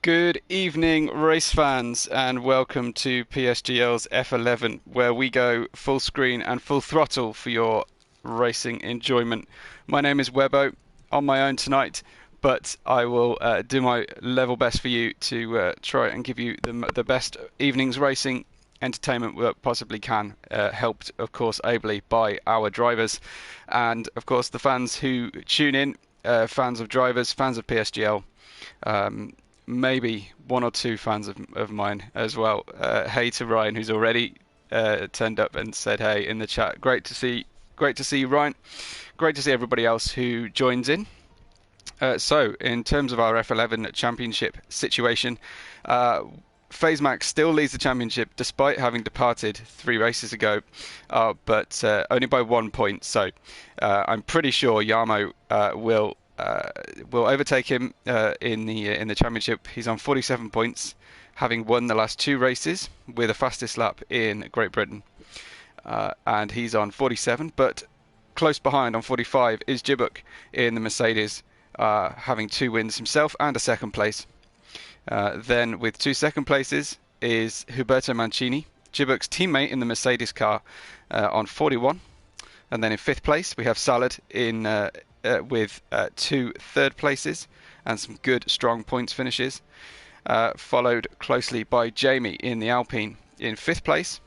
Good evening, race fans, and welcome to PSGL's F11, where we go full screen and full throttle for your racing enjoyment. My name is Webbo, on my own tonight, but I will do my level best for you to try and give you the best evening's racing entertainment we possibly can, helped, of course, ably by our drivers and, of course, the fans who tune in, fans of drivers, fans of PSGL. Maybe one or two fans of mine as well. Hey to Ryan, who's already turned up and said hey in the chat. Great to see you, Ryan. Great to see everybody else who joins in. So, in terms of our F11 championship situation, FaZe Max still leads the championship despite having departed 3 races ago, but only by 1 point. So, I'm pretty sure Yarmo will overtake him in the championship. He's on 47 points, having won the last 2 races with the fastest lap in Great Britain, and he's on 47. But close behind on 45 is Jibuk in the Mercedes, having 2 wins himself and a second place. Then with 2 second places is Huberto Mancini, Jibuk's teammate in the Mercedes car, on 41. And then in 5th place we have Salad with 2 third places and some good strong points finishes, followed closely by Jamie in the Alpine in 5th place,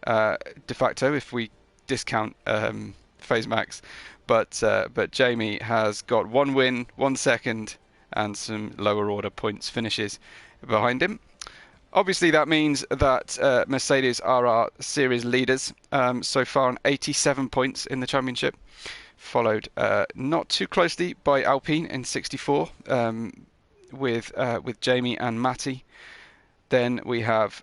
de facto if we discount FaZe Max, but Jamie has got 1 win, 1 second and some lower order points finishes behind him. Obviously, that means that Mercedes are our series leaders so far on 87 points in the championship, followed not too closely by Alpine in 64 with Jamie and Matty. Then we have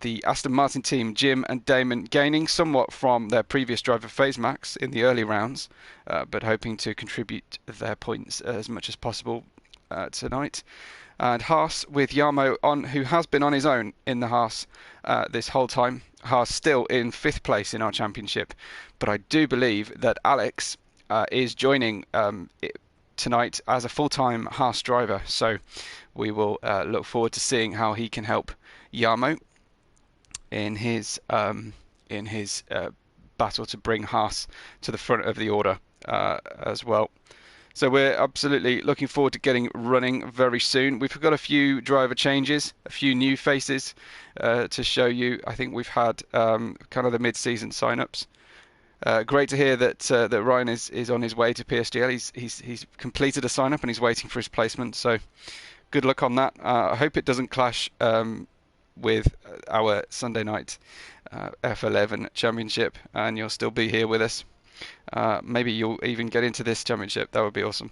the Aston Martin team, Jim and Damon, gaining somewhat from their previous driver FaZe Max in the early rounds, but hoping to contribute their points as much as possible tonight. And Haas with Yarmo on, who has been on his own in the Haas this whole time. Haas still in 5th place in our championship, but I do believe that Alex is joining tonight as a full-time Haas driver, so we will look forward to seeing how he can help Yarmo in his battle to bring Haas to the front of the order as well. So we're absolutely looking forward to getting running very soon. We've got a few driver changes, a few new faces to show you. I think we've had kind of the mid-season sign-ups. Great to hear that that Ryan is on his way to PSGL. He's completed a sign-up and he's waiting for his placement. So good luck on that. I hope it doesn't clash with our Sunday night F11 championship, and you'll still be here with us. Maybe you'll even get into this championship. That would be awesome.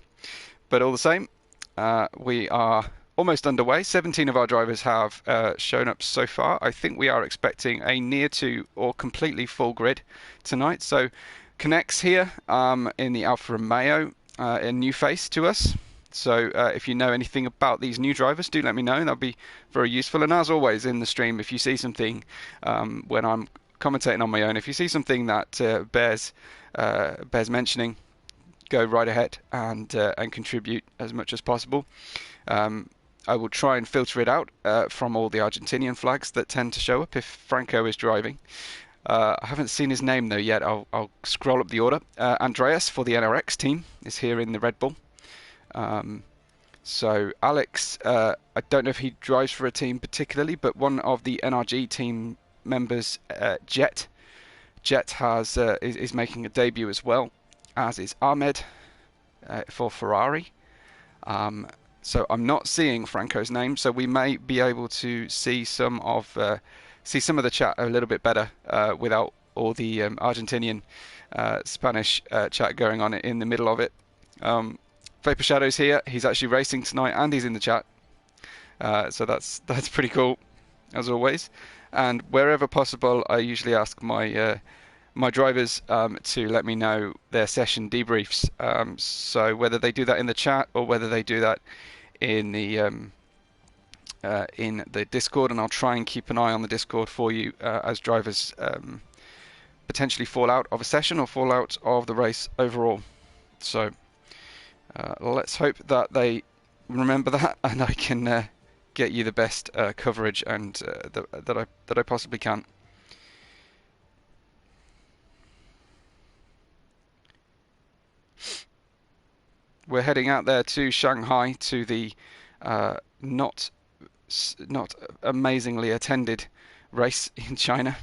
But all the same, we are almost underway. 17 of our drivers have shown up so far. I think we are expecting a near to or completely full grid tonight. So Connects here in the Alfa Romeo, a new face to us. So if you know anything about these new drivers, do let me know. That'll be very useful. And as always in the stream, if you see something when I'm commentating on my own, if you see something that bears mentioning, go right ahead and contribute as much as possible. I will try and filter it out from all the Argentinian flags that tend to show up if Franco is driving. I haven't seen his name though yet. I'll scroll up the order. Andreas for the NRX team is here in the Red Bull. So Alex, I don't know if he drives for a team particularly, but one of the NRG team members, Jet has is making a debut as well, as is Ahmed for Ferrari. So I'm not seeing Franco's name, so we may be able to see some of the chat a little bit better without all the Argentinian Spanish chat going on in the middle of it. Vapor Shadow's here. He's actually racing tonight and he's in the chat. So that's pretty cool, as always. And wherever possible, I usually ask my my drivers to let me know their session debriefs. So whether they do that in the chat or whether they do that in the Discord, and I'll try and keep an eye on the Discord for you as drivers potentially fall out of a session or fall out of the race overall. So let's hope that they remember that, and I can get you the best coverage and that I possibly can. We're heading out there to Shanghai to the not amazingly attended race in China.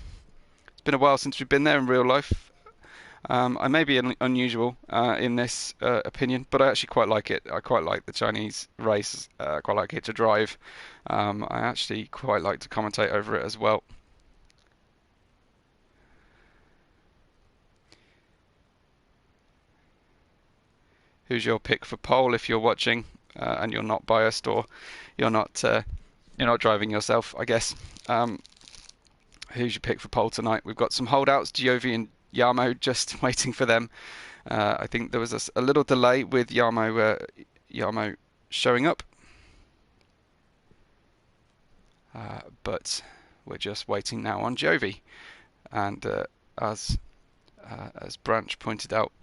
It's been a while since we've been there in real life. I may be unusual in this opinion, but I actually quite like it. I quite like the Chinese race. I quite like it to drive. I actually quite like to commentate over it as well. Who's your pick for pole if you're watching and you're not biased, or you're not driving yourself, I guess? Who's your pick for pole tonight? We've got some holdouts, Giovi and Yarmo, just waiting for them. I think there was a little delay with Yarmo showing up, but we're just waiting now on Giovi. And as Branch pointed out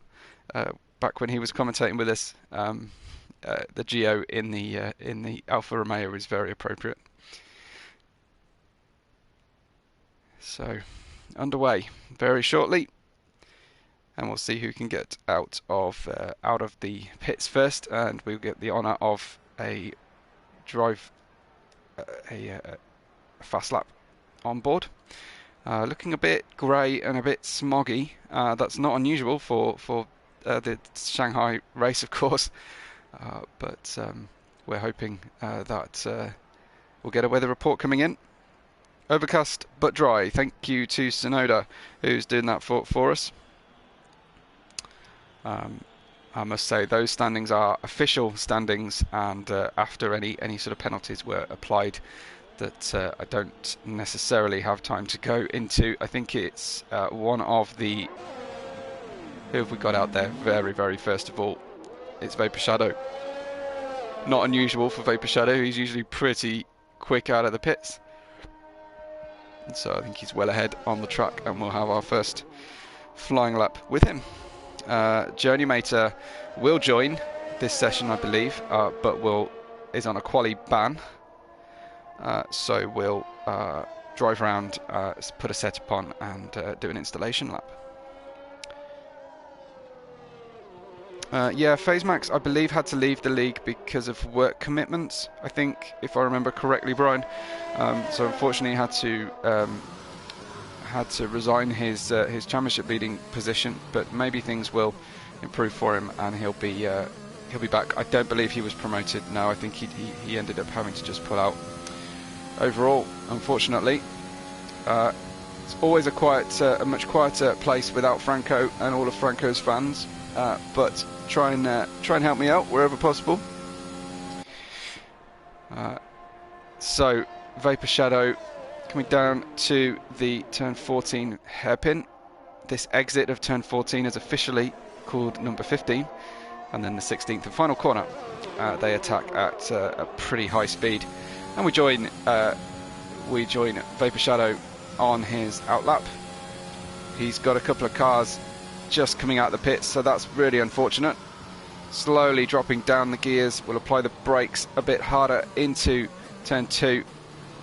back when he was commentating with us, the Geo in the Alfa Romeo is very appropriate. So underway very shortly, and we'll see who can get out of the pits first, and we'll get the honour of a fast lap on board. Looking a bit grey and a bit smoggy. That's not unusual for the Shanghai race, of course, but we're hoping that we'll get a weather report coming in. Overcast but dry. Thank you to Sonoda, who's doing that for us. I must say those standings are official standings, and after any sort of penalties were applied that I don't necessarily have time to go into. I think it's one of the... Who have we got out there? Very first of all, it's Vapor Shadow. Not unusual for Vapor Shadow. He's usually pretty quick out of the pits. So I think he's well ahead on the track, and we'll have our first flying lap with him. Journey Mater will join this session, I believe, but is on a quali ban. So we'll drive around, put a setup on, and do an installation lap. Yeah, FazeMax, I believe, had to leave the league because of work commitments, I think, if I remember correctly, Brian. So unfortunately had to resign his championship leading position, but maybe things will improve for him and he'll be back. I don't believe he was promoted. No, I think he ended up having to just pull out. Overall, unfortunately, it's always a much quieter place without Franco and all of Franco's fans. But try and help me out wherever possible. So Vapor Shadow coming down to the turn 14 hairpin. This exit of turn 14 is officially called number 15, and then the 16th and final corner they attack at a pretty high speed, and we join Vapor Shadow on his outlap. He's got a couple of cars just coming out of the pits, so that's really unfortunate. Slowly dropping down the gears, we'll apply the brakes a bit harder into turn 2,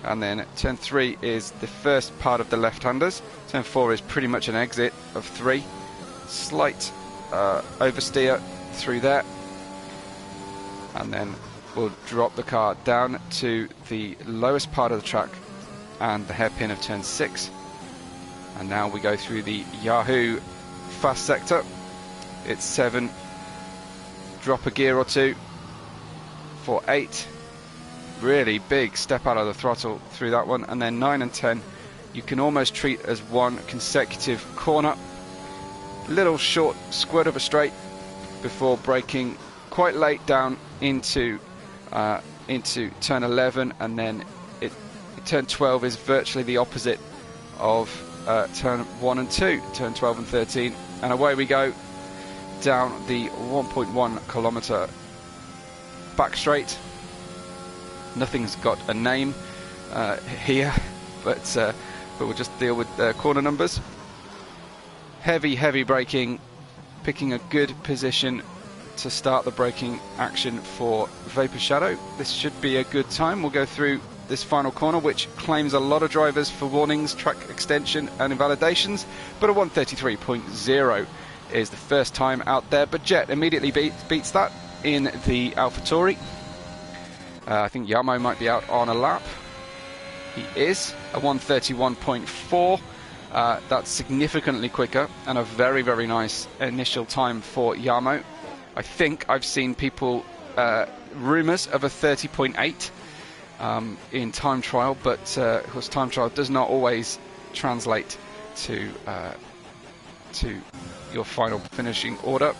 and then turn 3 is the first part of the left-handers. Turn 4 is pretty much an exit of 3. Slight oversteer through there, and then we'll drop the car down to the lowest part of the track and the hairpin of turn 6, and now we go through the Yahoo fast sector. It's 7, drop a gear or two for 8, really big step out of the throttle through that one, and then 9 and 10 you can almost treat as one consecutive corner. Little short squirt of a straight before braking quite late down into turn 11, and then turn 12 is virtually the opposite of turn 1 and 2, turn 12 and 13, and away we go down the 1.1 kilometer back straight. Nothing's got a name here, but we'll just deal with corner numbers. Heavy braking, picking a good position to start the braking action for Vapor Shadow. This should be a good time. We'll go through this final corner, which claims a lot of drivers for warnings, track extension and invalidations, but a 133.0 is the first time out there. But Jet immediately beats that in the AlphaTauri. I think Yamo might be out on a lap. He is a 131.4. That's significantly quicker and a very, very nice initial time for Yamo. I think I've seen people rumours of a 30.8 in time trial, but of course time trial does not always translate to your final finishing order.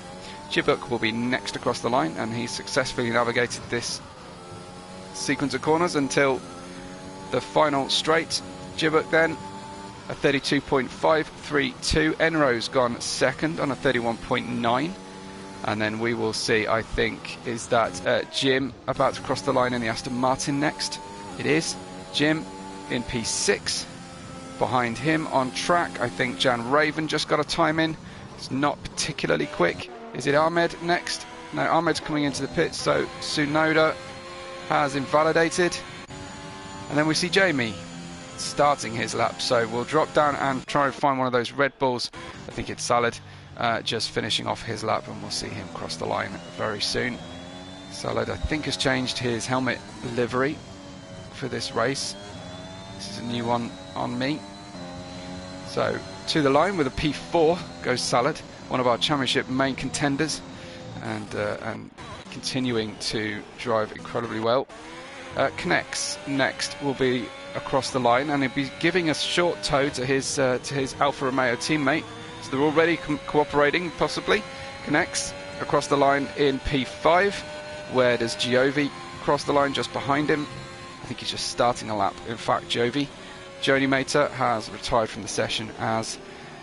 Chibuk will be next across the line, and he successfully navigated this sequence of corners until the final straight. Chibuk then a 32.532. Enro's gone second on a 31.9. And then we will see, I think, is that Jim about to cross the line in the Aston Martin next? It is. Jim in P6. Behind him on track, I think Jan Raven just got a time in. It's not particularly quick. Is it Ahmed next? No, Ahmed's coming into the pits, so Tsunoda has invalidated. And then we see Jamie starting his lap, so we'll drop down and try and find one of those Red Bulls. I think it's Salad. Just finishing off his lap, and we'll see him cross the line very soon. Salad, I think, has changed his helmet livery for this race. This is a new one on me. So to the line with a P4 goes Salad, one of our championship main contenders, and continuing to drive incredibly well. Connects next will be across the line, and he'll be giving a short tow to his Alfa Romeo teammate. So they're already cooperating, possibly. Connects across the line in P5. Where does Giovi cross the line? Just behind him. I think he's just starting a lap. In fact, Jody Mater has retired from the session, as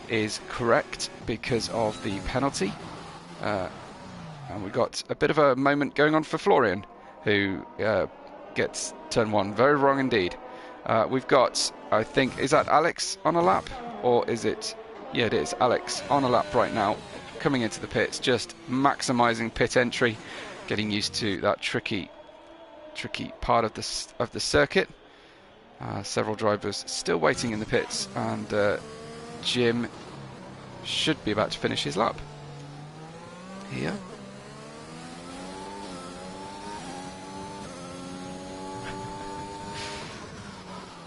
is correct, because of the penalty. And we got a bit of a moment going on for Florian, who gets turn one very wrong indeed. We've got, I think, is that Alex on a lap? Or is it... Yeah, it is Alex on a lap right now, coming into the pits, just maximising pit entry, getting used to that tricky part of the circuit. Several drivers still waiting in the pits, and Jim should be about to finish his lap. Here.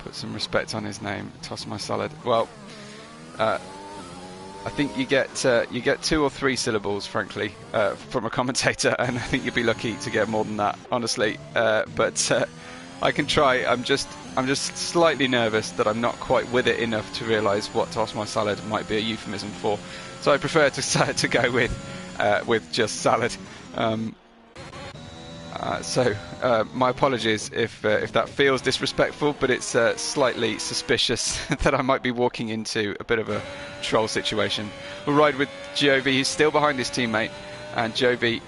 Put some respect on his name. Toss my salad. Well. I think you get 2 or 3 syllables, frankly, from a commentator, and I think you'd be lucky to get more than that, honestly. But I can try. I'm just slightly nervous that I'm not quite with it enough to realise what toss my salad might be a euphemism for. So I prefer to go with just salad. So my apologies if that feels disrespectful, but it's slightly suspicious that I might be walking into a bit of a troll situation. We'll ride with Giovi. He's still behind his teammate, and Giovi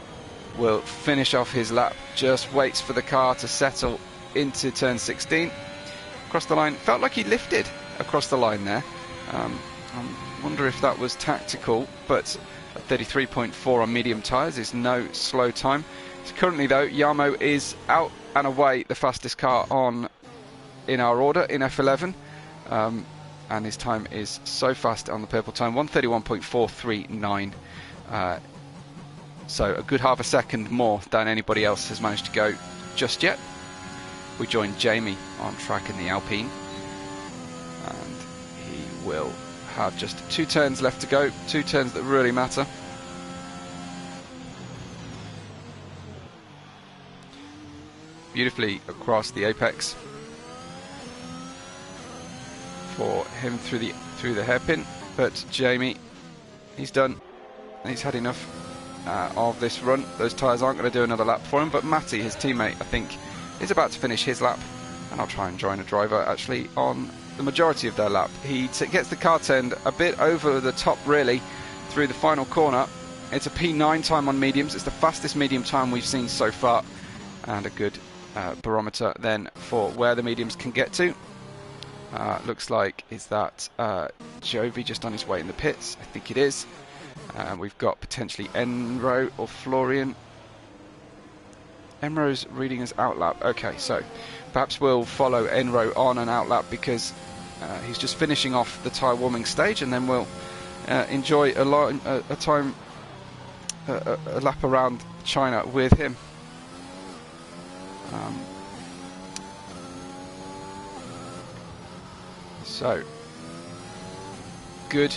will finish off his lap. Just waits for the car to settle into turn 16. Across the line, felt like he lifted across the line there. I wonder if that was tactical, but 33.4 on medium tyres is no slow time. Currently, though, Yamo is out and away the fastest car in our order in F11, and his time is so fast on the purple time, 131.439. So a good half a second more than anybody else has managed to go just yet. We join Jamie on track in the Alpine, and he will have just 2 turns left to go, 2 turns that really matter. Beautifully across the apex for him through the hairpin, but Jamie, he's done. He's had enough of this run. Those tyres aren't going to do another lap for him, but Matty, his teammate, I think is about to finish his lap, and I'll try and join a driver actually on the majority of their lap. He gets the car turned a bit over the top really through the final corner. It's a P9 time on mediums. It's the fastest medium time we've seen so far, and a good barometer then for where the mediums can get to. Looks like is that Jovi just on his way in the pits. I think it is. We've got potentially Enro or Florian. Enro's reading as outlap. Okay, so perhaps we'll follow Enro on an outlap because he's just finishing off the tyre warming stage, and then we'll enjoy a lap around China with him. So good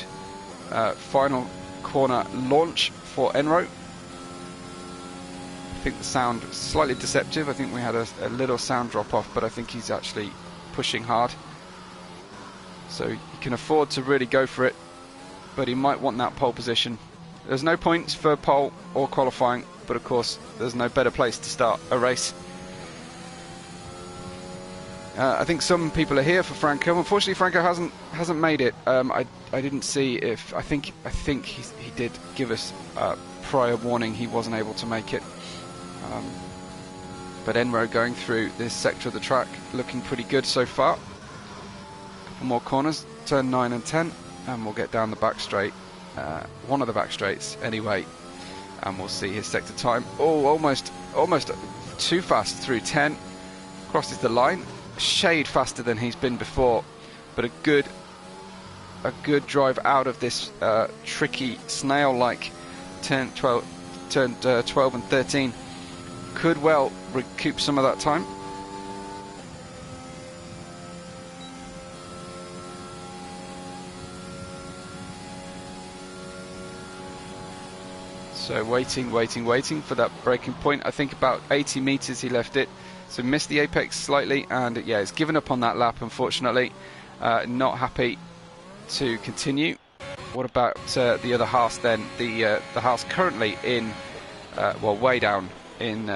final corner launch for Enro. I think the sound is slightly deceptive. I think we had a little sound drop off, but I think he's actually pushing hard. So he can afford to really go for it, but he might want that pole position. There's no points for pole or qualifying, but of course there's no better place to start a race. I think some people are here for Franco. Unfortunately, Franco hasn't made it. I didn't see if I think he did give us prior warning he wasn't able to make it. But Enro going through this sector of the track looking pretty good so far. Couple more corners, turn 9 and 10, and we'll get down the back straight, one of the back straights anyway, and we'll see his sector time. Oh, almost too fast through 10, crosses the line, shade faster than he's been before, but a good drive out of this tricky snail-like turn 12 and 13. Could well recoup some of that time. So waiting for that breaking point. I think about 80 meters he left it, so missed the apex slightly, and yeah, it's given up on that lap, unfortunately. Not happy to continue. What about the other Haas then? The Haas currently in well, way down in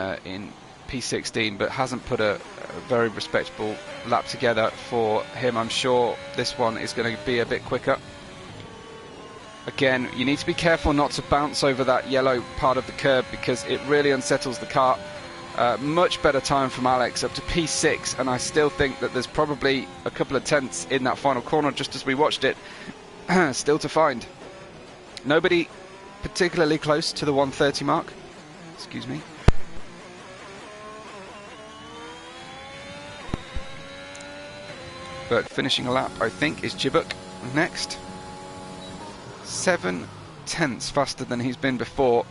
P16, but hasn't put a very respectable lap together for him. I'm sure this one is going to be a bit quicker. Again, you need to be careful not to bounce over that yellow part of the curb because it really unsettles the car. Much better time from Alex, up to P6, and I still think that there's probably a couple of tenths in that final corner just as we watched it still to find. Nobody particularly close to the 130 mark. Excuse me. But finishing a lap, I think, is Jibuk next. 7 tenths faster than he's been before.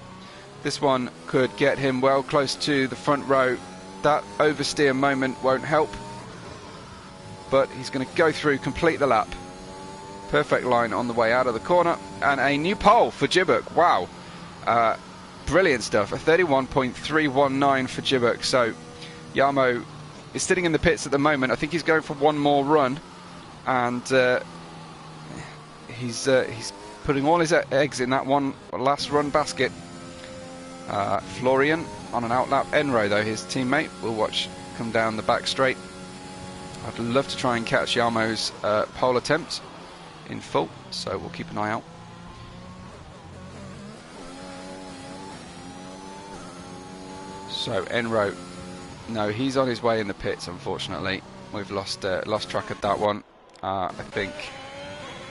This one could get him well close to the front row. That oversteer moment won't help, but he's going to go through, complete the lap. Perfect line on the way out of the corner, and a new pole for Jibuk. Wow, brilliant stuff. A 31.319 for Jibuk. So Jarmo is sitting in the pits at the moment. I think he's going for one more run, and he's putting all his eggs in that one last run basket. Florian on an outlap. Enro, though, his teammate, will watch come down the back straight. I'd love to try and catch Jarmo's pole attempt in full, so we'll keep an eye out. So Enro, no, he's on his way in the pits, unfortunately. We've lost track of that one. I think,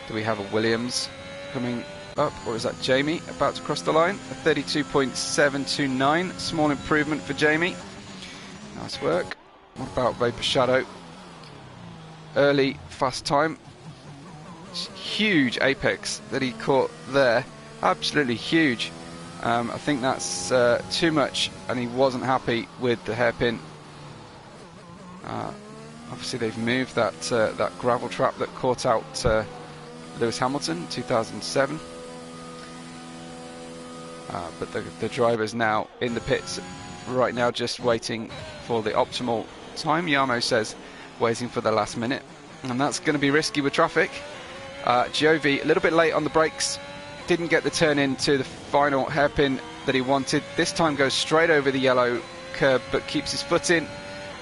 do we have a Williams coming up, or is that Jamie about to cross the line? A 32.729, small improvement for Jamie. Nice work. What about Vapor Shadow? Early fast time. Huge apex that he caught there, absolutely huge. I think that's too much, and he wasn't happy with the hairpin. Obviously they've moved that gravel trap that caught out Lewis Hamilton 2007. But the driver's now in the pits right now, just waiting for the optimal time. Jarmo says waiting for the last minute, and that's going to be risky with traffic. Giovi a little bit late on the brakes, didn't get the turn into the final hairpin that he wanted. This time goes straight over the yellow curb, but keeps his foot in,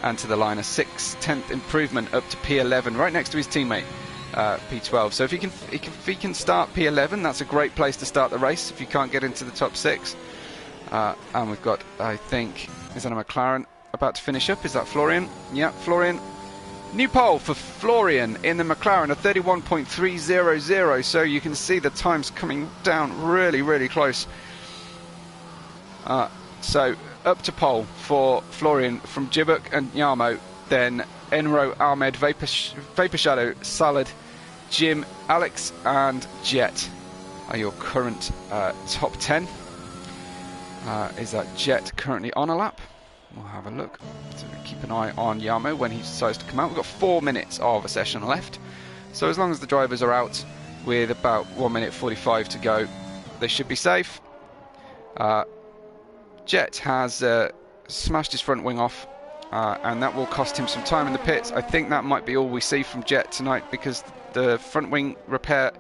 and to the line. A 6/10 improvement up to P11, right next to his teammate P12. So if he can start P11, that's a great place to start the race if you can't get into the top 6. And we've got, I think, is that a McLaren about to finish up? Is that Florian? Yeah, Florian New pole for Florian in the McLaren, a 31.300, so you can see the times coming down really, really close. So up to pole for Florian from Jibuk and Yarmo, then Enro, Ahmed, Vapor Shadow, Salad, Jim, Alex and Jet are your current top 10. Is that Jet currently on a lap? We'll have a look. So keep an eye on Yarmo when he decides to come out. We've got 4 minutes of a session left. So as long as the drivers are out with about 1 minute 45 to go, they should be safe. Jet has smashed his front wing off, and that will cost him some time in the pits. I think that might be all we see from Jet tonight, because the front wing repair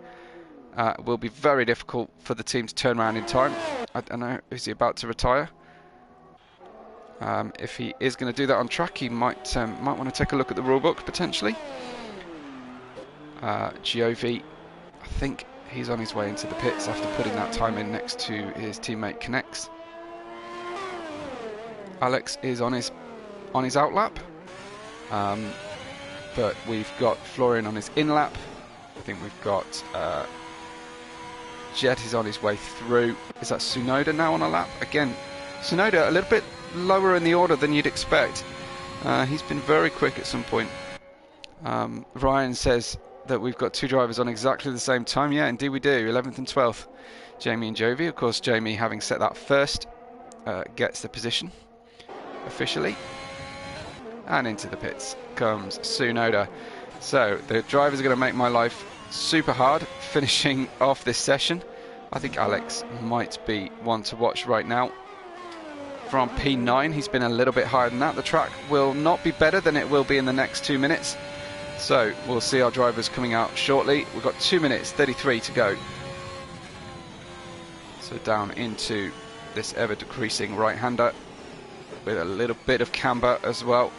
will be very difficult for the team to turn around in time. I don't know, is he about to retire? If he is going to do that on track, he might want to take a look at the rulebook potentially. Giovi, I think he's on his way into the pits after putting that time in next to his teammate Connects. Alex is on his out lap, but we've got Florian on his in lap. I think we've got Jet is on his way through. Is that Tsunoda now on a lap? Again, Tsunoda a little bit lower in the order than you'd expect. He's been very quick at some point. Ryan says that we've got 2 drivers on exactly the same time. Yeah, indeed we do, 11th and 12th. Jamie and Jovi. Of course, Jamie, having set that first, gets the position officially. And into the pits comes Tsunoda. So the drivers are going to make my life super hard finishing off this session. I think Alex might be one to watch right now. From P9, he's been a little bit higher than that. The track will not be better than it will be in the next 2 minutes. So we'll see our drivers coming out shortly. We've got 2 minutes 33 to go. So down into this ever decreasing right-hander with a little bit of camber as well.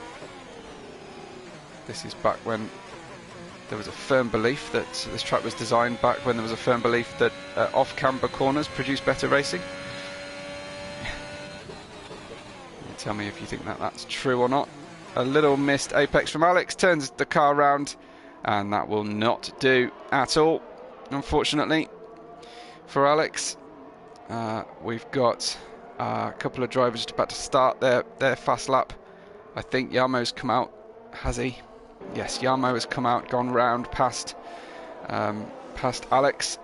This is back when there was a firm belief that this track was designed back when there was a firm belief that off-camber corners produce better racing. Tell me if you think that that's true or not. A little missed apex from Alex, turns the car around, and that will not do at all, unfortunately, for Alex. We've got a couple of drivers just about to start their fast lap. I think Yarmo's come out, has he? Yes, Yarmo has come out, gone round past Alex.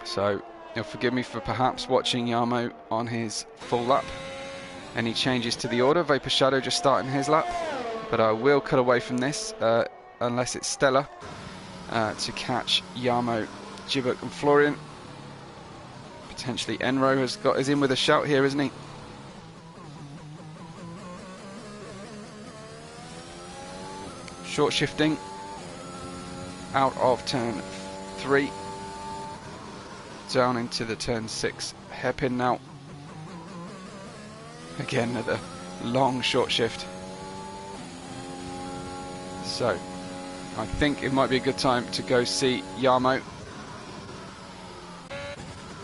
So you'll forgive me for perhaps watching Yarmo on his full lap. Any changes to the order? Vapor Shadow just starting his lap, but I will cut away from this unless it's Stella to catch Yarmo, Jibuk and Florian. Potentially Enro is in with a shout here, isn't he? Short shifting out of turn 3 down into the turn 6 hairpin now. Again, another long short shift. So I think it might be a good time to go see Yarmo,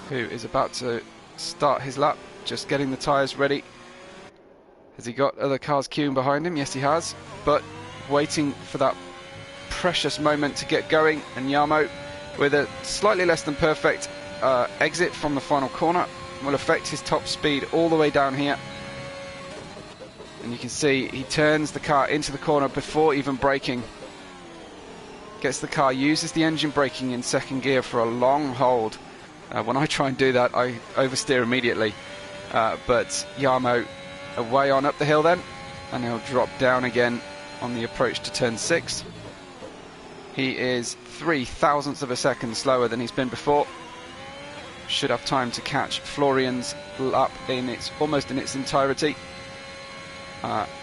who is about to start his lap, just getting the tyres ready. Has he got other cars queuing behind him? Yes, he has, but waiting for that precious moment to get going. And Yarmo, with a slightly less than perfect exit from the final corner, will affect his top speed all the way down here. And you can see he turns the car into the corner before even braking. Gets the car, uses the engine braking in second gear for a long hold. When I try and do that, I oversteer immediately. But Yarmo away on up the hill then, and he'll drop down again on the approach to turn 6. He is 0.003 of a second slower than he's been before. Should have time to catch Florian's lap almost in its entirety.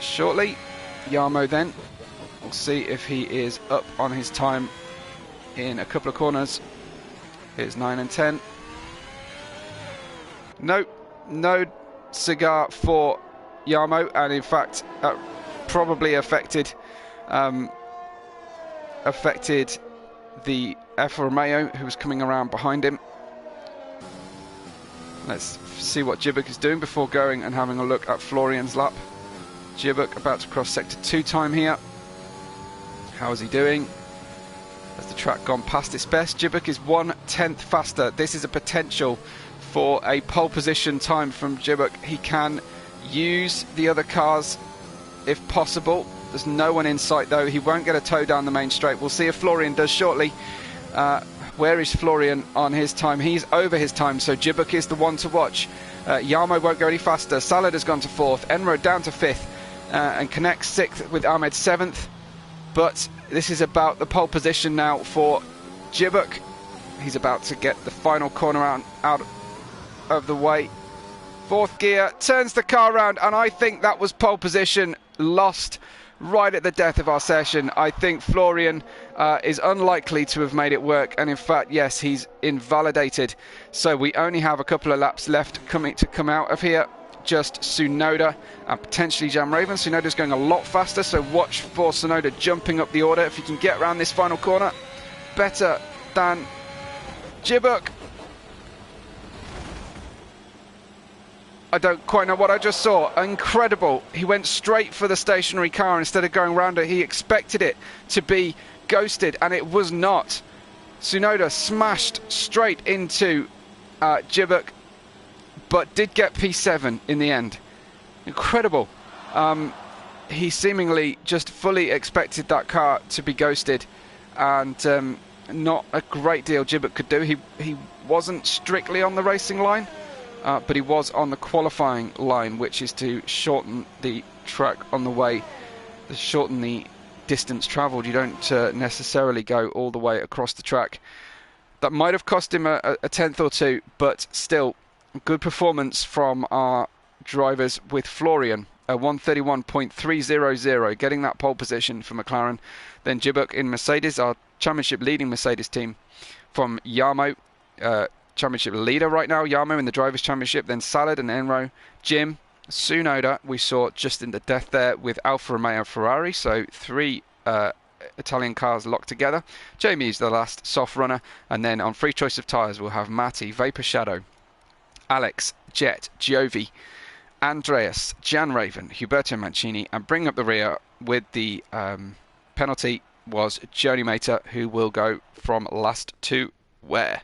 Shortly, Yarmo then, we'll see if he is up on his time in a couple of corners. Here's 9 and 10. No cigar for Yarmo, and in fact that probably affected the Alfa Romeo who was coming around behind him. Let's see what Jibuk is doing before going and having a look at Florian's lap. Jibuk about to cross sector 2 time here. How is he doing? Has the track gone past its best? Jibuk is 1/10 faster. This is a potential for a pole position time from Jibuk. He can use the other cars if possible. There's no one in sight though. He won't get a tow down the main straight. We'll see if Florian does shortly. Where is Florian on his time? He's over his time, so Jibuk is the one to watch. Yamo won't go any faster. Salad has gone to 4th. Enro down to 5th and connects 6th with Ahmed 7th. But this is about the pole position now for Jibuk. He's about to get the final corner out of the way. 4th gear, turns the car around, and I think that was pole position lost right at the death of our session. I think Florian is unlikely to have made it work, and in fact, yes, he's invalidated. So we only have a couple of laps left to come out of here. Just Tsunoda and potentially Jam Raven. Tsunoda's going a lot faster, so watch for Tsunoda jumping up the order. If he can get around this final corner, better than Jibuk. I don't quite know what I just saw. Incredible. He went straight for the stationary car instead of going around it. He expected it to be ghosted, and it was not. Tsunoda smashed straight into Jibuk, but did get P7 in the end. Incredible. He seemingly just fully expected that car to be ghosted, and not a great deal Jibuk could do. He wasn't strictly on the racing line, but he was on the qualifying line, which is to shorten the track on the way, to shorten the distance travelled. You don't necessarily go all the way across the track. That might have cost him a tenth or two, but still, good performance from our drivers with Florian. 1:31.300, getting that pole position for McLaren. Then Jibuk in Mercedes, our championship leading Mercedes team from Yamo. Championship leader right now, Yamo in the Drivers' Championship, then Salad and Enro, Jim, Tsunoda, we saw just in the death there with Alfa Romeo Ferrari, so 3 Italian cars locked together. Jamie's the last soft runner, and then on free choice of tyres we'll have Matty, Vapor Shadow, Alex, Jet, Giovi, Andreas, Jan Raven, Huberto Mancini, and bring up the rear with the penalty was Joni Mater, who will go from last to where?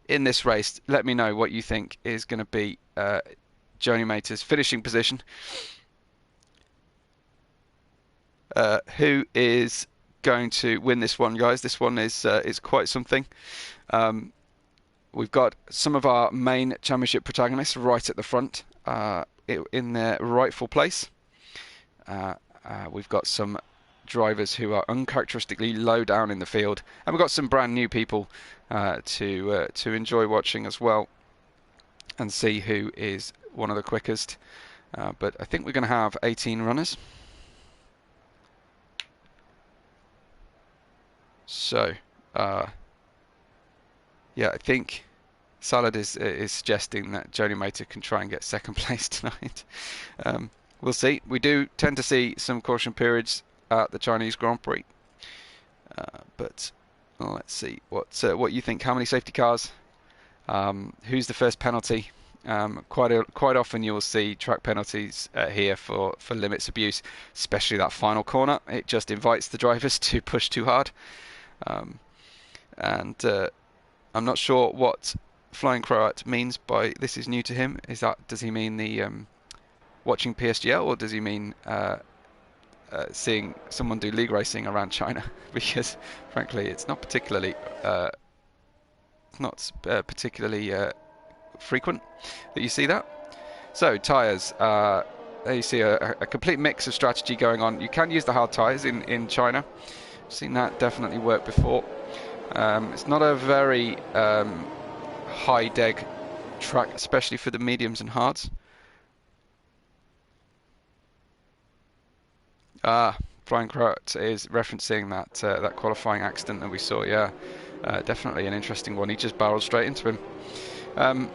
In this race. Let me know what you think is going to be Joni Mater's finishing position. Who is going to win this one, guys? This one is quite something. We've got some of our main championship protagonists right at the front in their rightful place. We've got some drivers who are uncharacteristically low down in the field, and we've got some brand new people to enjoy watching as well and see who is one of the quickest. But I think we're going to have 18 runners. So yeah, I think Salad is suggesting that Joni Mater can try and get second place tonight. We'll see. We do tend to see some caution periods at the Chinese Grand Prix, but let's see what you think. How many safety cars? Who's the first penalty? Quite often you'll see track penalties here for limits abuse, especially that final corner. It just invites the drivers to push too hard, and I'm not sure what Flying Croat means by this is new to him. Does he mean the watching PSGL, or does he mean seeing someone do league racing around China? Because frankly, it's not particularly frequent that you see that. So tyres, there you see a complete mix of strategy going on. You can use the hard tyres in China. I've seen that definitely work before. It's not a very high deg track, especially for the mediums and hards. Flying Croat is referencing that qualifying accident that we saw. Yeah, definitely an interesting one. He just barreled straight into him.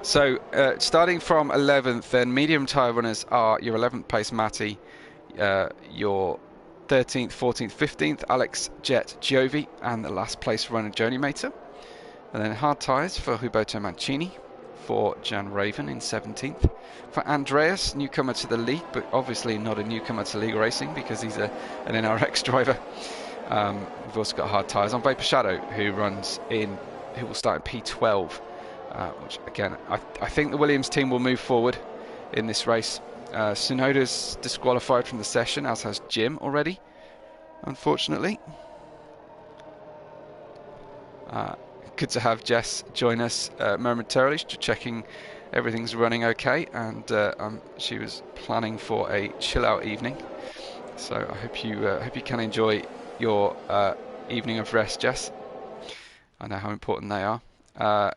So starting from 11th, then medium tyre runners are your 11th place Matty, your 13th, 14th, 15th Alex, Jet, Giovi, and the last place runner Joni Mater. And then hard tyres for Huberto Mancini, for Jan Raven in 17th. For Andreas, newcomer to the league, but obviously not a newcomer to league racing because he's an NRX driver. We've also got hard tyres on Vapor Shadow, who will start in P12, which again, I think the Williams team will move forward in this race. Tsunoda's disqualified from the session, as has Jim already, unfortunately. Good to have Jess join us momentarily, just checking everything's running okay, and she was planning for a chill out evening, so I hope you can enjoy your evening of rest, Jess. I know how important they are.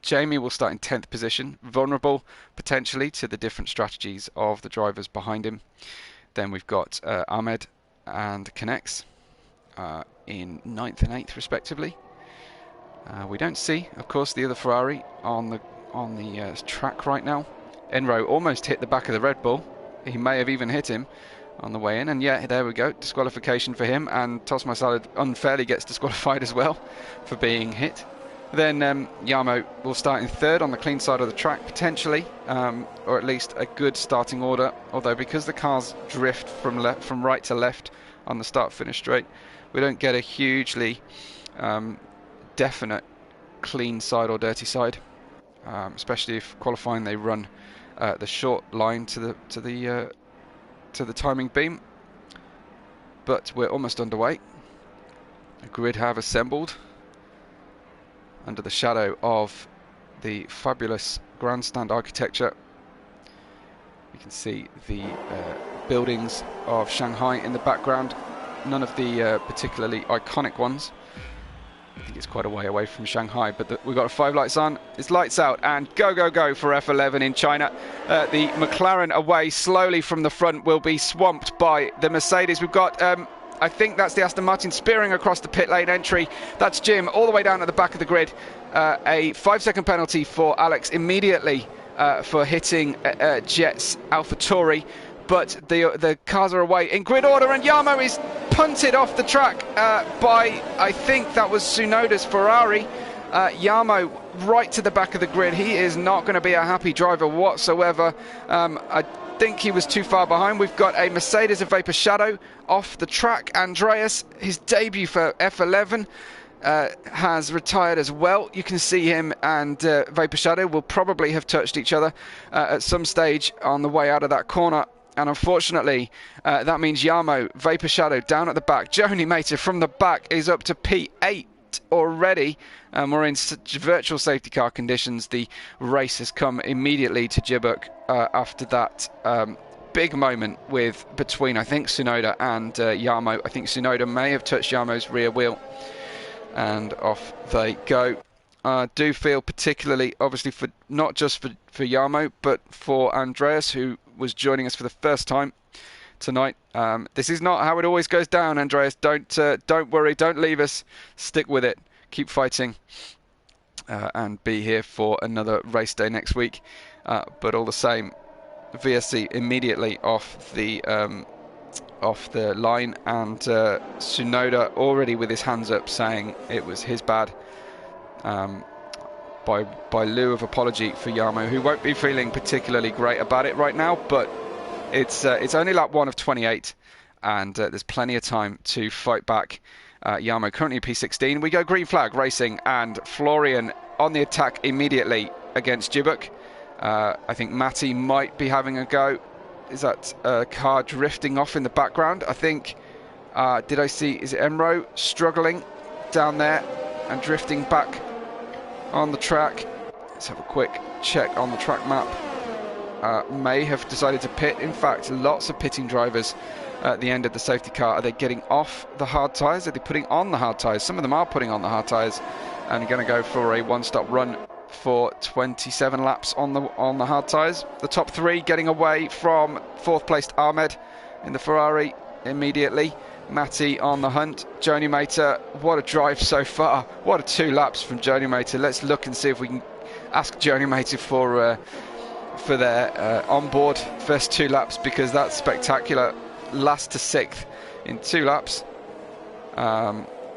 Jamie will start in 10th position, vulnerable potentially to the different strategies of the drivers behind him. Then we've got Ahmed and Knex in 9th and 8th respectively. We don't see, of course, the other Ferrari on the track right now. Enro almost hit the back of the Red Bull. He may have even hit him on the way in, and yeah, there we go, disqualification for him, and Toss My Salad unfairly gets disqualified as well for being hit. Then Yamo will start in 3rd on the clean side of the track potentially, or at least a good starting order, although because the cars drift from right to left on the start-finish straight, we don't get a hugely definite clean side or dirty side, especially if qualifying they run the short line to the timing beam. But we're almost underway. The grid have assembled under the shadow of the fabulous grandstand architecture. You can see the buildings of Shanghai in the background, none of the particularly iconic ones. I think it's quite a way away from Shanghai, but we've got 5 lights on, it's lights out, and go, go, go for F11 in China. The McLaren away slowly from the front will be swamped by the Mercedes. We've got, I think that's the Aston Martin spearing across the pit lane entry. That's Jim all the way down at the back of the grid. A 5-second penalty for Alex immediately for hitting Jet's AlphaTauri. But the cars are away in grid order, and Yamo is punted off the track by, I think that was Tsunoda's Ferrari. Yamo right to the back of the grid. He is not going to be a happy driver whatsoever. I think he was too far behind. We've got a Mercedes of Vapor Shadow off the track. Andreas, his debut for F11, has retired as well. You can see him and Vapor Shadow will probably have touched each other at some stage on the way out of that corner. And unfortunately, that means Yamo, Vapor Shadow down at the back. Joni Mater from the back is up to P8 already. We're in virtual safety car conditions. The race has come immediately to Jibuk after that big moment between, I think, Tsunoda and Yamo. I think Tsunoda may have touched Yamo's rear wheel. And off they go. I do feel particularly, obviously, for not just for Yamo, but for Andreas, who was joining us for the first time tonight. This is not how it always goes down, Andreas. Don't worry, don't leave us. Stick with it. Keep fighting, and be here for another race day next week. But all the same, VSC immediately off the line, and Tsunoda already with his hands up saying it was his bad. By lieu of apology for Yamo, who won't be feeling particularly great about it right now, but it's only lap 1 of 28, and there's plenty of time to fight back. Yamo currently P16. We go green flag racing, and Florian on the attack immediately against Jibuk. I think Matty might be having a go. Is that car drifting off in the background? I think, did I see, is it Emro struggling down there and drifting back on the track? Let's have a quick check on the track map. May have decided to pit. In fact, lots of pitting drivers at the end of the safety car. Are they getting off the hard tyres? Are they putting on the hard tyres? Some of them are putting on the hard tyres and are going to go for a one-stop run for 27 laps on the hard tyres. The top 3 getting away from 4th placed Ahmed in the Ferrari immediately. Matty on the hunt. Joni Mater, what a drive so far. What a 2 laps from Joni Mater. Let's look and see if we can ask Joni Mater for their onboard first 2 laps, because that's spectacular. Last to 6th in 2 laps.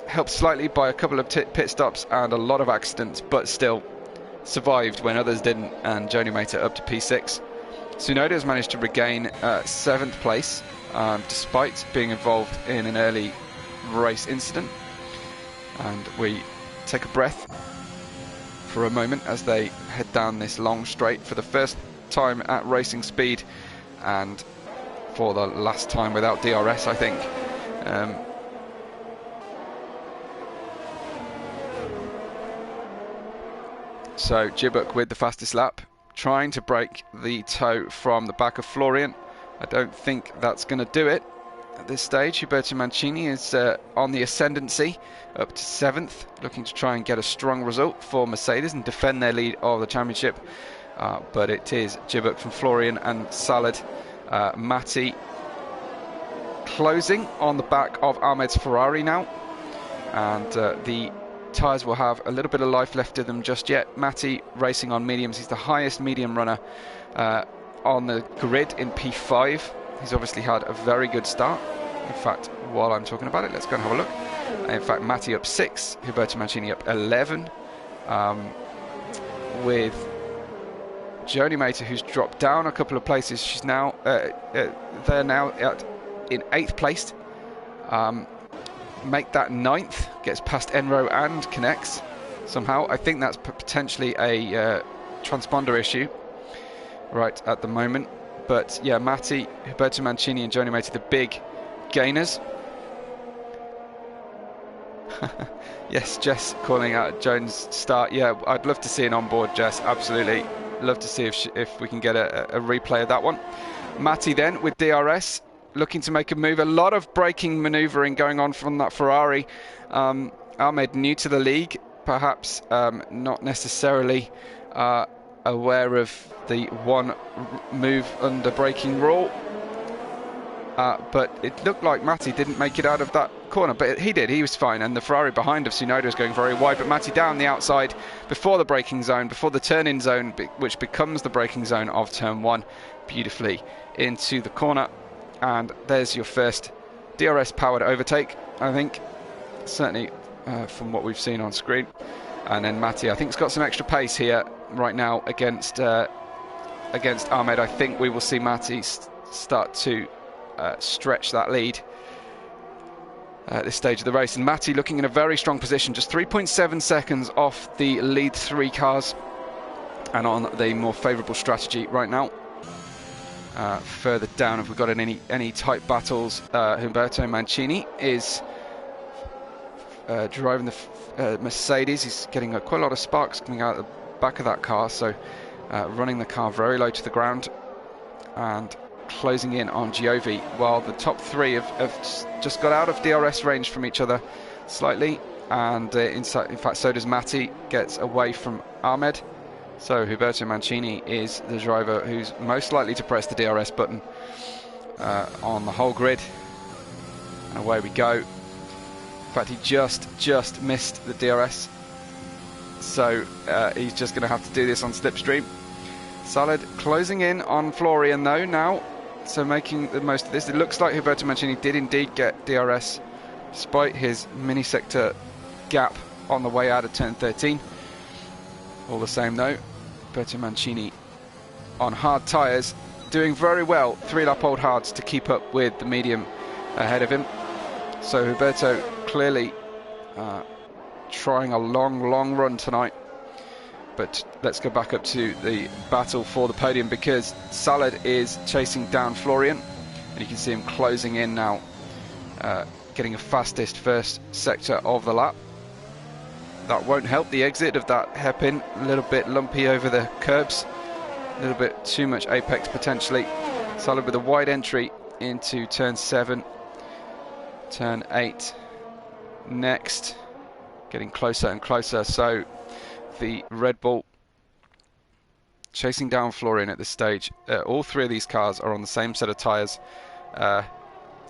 helped slightly by a couple of pit stops and a lot of accidents, but still survived when others didn't, and Joni Mater up to P6. Tsunoda has managed to regain 7th place despite being involved in an early race incident, and we take a breath for a moment as they head down this long straight for the first time at racing speed and for the last time without DRS, I think. So Jibuk with the fastest lap, trying to break the toe from the back of Florian. I don't think that's going to do it at this stage. Huberto Mancini is on the ascendancy, up to 7th, looking to try and get a strong result for Mercedes and defend their lead of the championship. But it is Jibuk from Florian and Salad. Matti closing on the back of Ahmed's Ferrari now, and the tyres will have a little bit of life left to them just yet. Matti racing on mediums. He's the highest medium runner on the grid in P5. He's obviously had a very good start. In fact, while I'm talking about it, let's go and have a look. In fact, Matti up 6, Huberto Mancini up 11, with Joni Mater, who's dropped down a couple of places. She's now they're now in 8th place. Make that 9th, gets past Enro and connects somehow. I think that's potentially a transponder issue right at the moment. But yeah, Matti, Huberto Mancini and Joni Mater, the big gainers. Yes, Jess calling out Jones' start. Yeah, I'd love to see an onboard, Jess, absolutely. Love to see if we can get a replay of that one. Matti then with DRS, looking to make a move. A lot of braking manoeuvring going on from that Ferrari. Ahmed new to the league, perhaps not necessarily aware of the one move under braking rule. But it looked like Matti didn't make it out of that corner, but he did. He was fine, and the Ferrari behind of Tsunoda is going very wide, but Matti down the outside before the braking zone, before the turn-in zone, which becomes the braking zone of turn 1, beautifully into the corner. And there's your first DRS-powered overtake, I think, certainly from what we've seen on screen. And then Matti, I think, has got some extra pace here right now against Ahmed. I think we will see Matti start to stretch that lead at this stage of the race. And Matti looking in a very strong position, just 3.7 seconds off the lead 3 cars and on the more favourable strategy right now. Further down, if we've got any tight battles, Huberto Mancini is driving the Mercedes. He's getting quite a lot of sparks coming out of the back of that car, so running the car very low to the ground and closing in on Giovi, while the top 3 have just got out of DRS range from each other slightly, and in fact so does Matti, gets away from Ahmed. So Huberto Mancini is the driver who's most likely to press the DRS button on the whole grid. And away we go. In fact, he just missed the DRS. So he's just going to have to do this on slipstream. Salad closing in on Florian though now. So making the most of this. It looks like Huberto Mancini did indeed get DRS despite his mini-sector gap on the way out of turn 13. All the same though, Huberto Mancini on hard tyres, doing very well, 3-lap old hards to keep up with the medium ahead of him. So Huberto clearly trying a long run tonight. But let's go back up to the battle for the podium, because Salad is chasing down Florian, and you can see him closing in now, getting a fastest first sector of the lap. That won't help the exit of that hairpin, a little bit lumpy over the curbs, a little bit too much apex potentially. Salad with a wide entry into turn 7, turn 8 next, getting closer and closer. So the Red Bull chasing down Florian at this stage. All 3 of these cars are on the same set of tyres,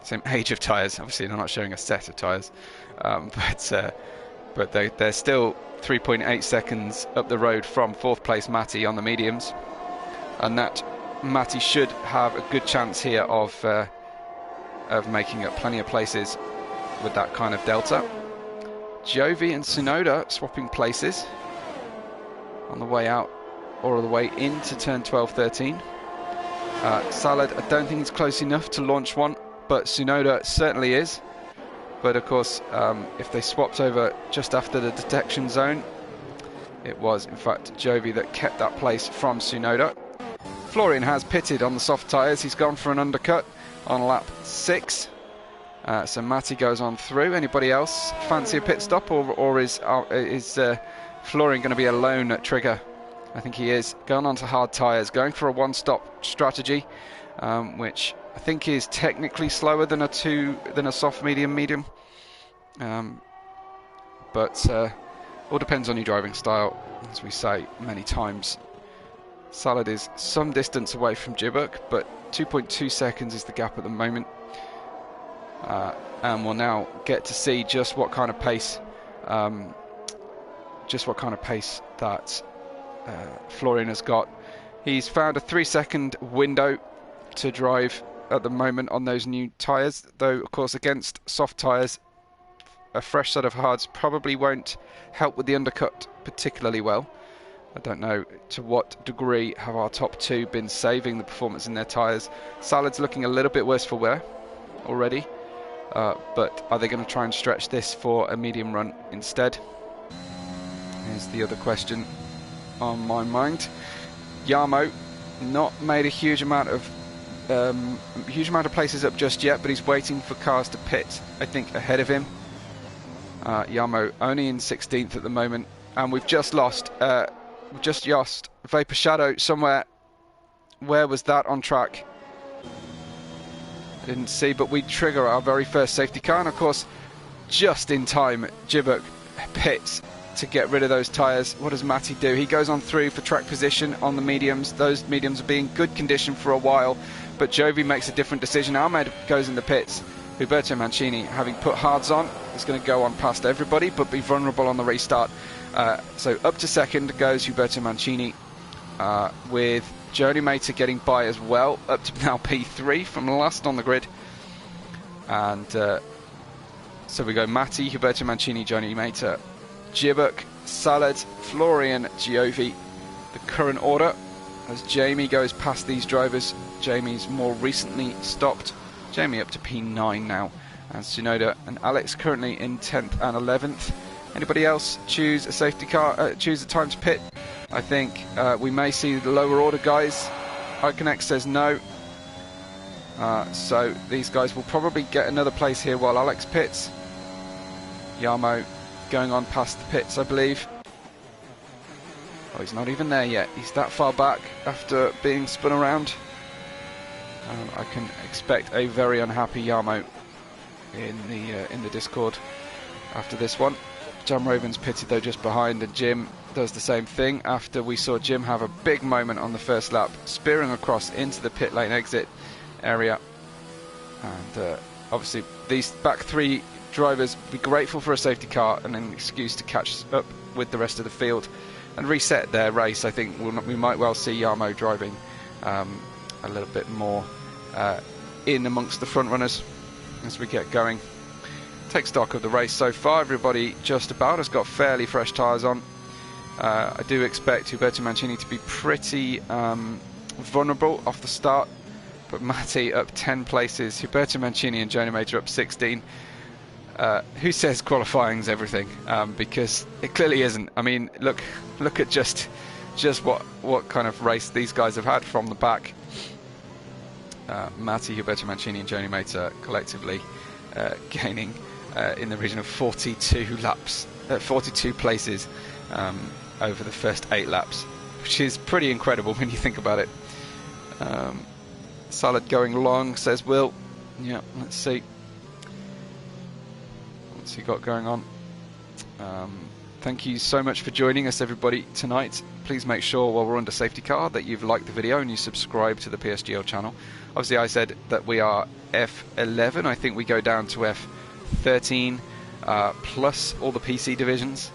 same age of tyres. Obviously they're not showing a set of tyres, but they're still 3.8 seconds up the road from 4th place Matti on the mediums, and that Matti should have a good chance here of making up plenty of places with that kind of delta. Jovi and Tsunoda swapping places on the way out or on the way into turn 12-13. Salad, I don't think he's close enough to launch one, but Tsunoda certainly is. But of course, if they swapped over just after the detection zone, it was in fact Jovi that kept that place from Tsunoda. Florian has pitted on the soft tyres. He's gone for an undercut on lap 6. So Matty goes on through. Anybody else fancy a pit stop, or is Florian going to be alone at trigger? I think he is. Going on to hard tyres, going for a one-stop strategy, which I think is technically slower than a soft medium. But all depends on your driving style, as we say many times. Salad is some distance away from Jibuk, but 2.2 seconds is the gap at the moment. And we'll now get to see just what kind of pace that Florian has got. He's found a 3-second window to drive at the moment on those new tyres, though of course against soft tyres a fresh set of hards probably won't help with the undercut particularly well. I don't know to what degree have our top two been saving the performance in their tyres. Salad's looking a little bit worse for wear already, but are they going to try and stretch this for a medium run instead? Here's the other question on my mind. Jarmo not made a huge amount of places up just yet, but he's waiting for cars to pit, I think, ahead of him. Jarmo only in 16th at the moment, and we've just lost Vapor Shadow somewhere. Where was that on track? Didn't see, but we trigger our very first safety car, and of course just in time Jibuk pits to get rid of those tyres. What does Matty do? He goes on through for track position on the mediums. Those mediums are being good condition for a while, but Jovi makes a different decision. Ahmed goes in the pits. Huberto Mancini, having put hards on, is going to go on past everybody but be vulnerable on the restart. So up to second goes Huberto Mancini, with Joni Mater getting by as well, up to now P3 from last on the grid. And so we go Matty, Huberto Mancini, Joni Mater, Jibuk, Salad, Florian, Giovi, the current order. As Jamie goes past these drivers, Jamie's more recently stopped. Jamie up to P9 now, and Tsunoda and Alex currently in 10th and 11th. Anybody else choose a safety car, choose a time to pit? I think we may see the lower order guys. Iconex says no. So these guys will probably get another place here while Alex pits. Jarmo going on past the pits, I believe. Oh, he's not even there yet. He's that far back after being spun around. I can expect a very unhappy Jarmo in the Discord after this one. John Roven's pitted though just behind, and Jim does the same thing after we saw Jim have a big moment on the first lap, spearing across into the pit lane exit area. And obviously these back three drivers be grateful for a safety car and an excuse to catch up with the rest of the field and reset their race. I think we might well see Jarmo driving a little bit more in amongst the front runners as we get going. Take stock of the race so far. Everybody just about has got fairly fresh tyres on. I do expect Huberto Mancini to be pretty vulnerable off the start, but Matty up 10 places, Huberto Mancini and Jonah Mater up 16. Who says qualifying's everything? Because it clearly isn't. I mean, look at just what kind of race these guys have had from the back. Matty, Huberto Mancini and Jonah Mater collectively gaining in the region of 42 laps, 42 places over the first 8 laps, which is pretty incredible when you think about it. Salad going long, says Will. Yeah, let's see. What's he got going on? Thank you so much for joining us, everybody, tonight. Please make sure while we're under safety car that you've liked the video and you subscribe to the PSGL channel. Obviously, I said that we are F11. I think we go down to F13 plus all the PC divisions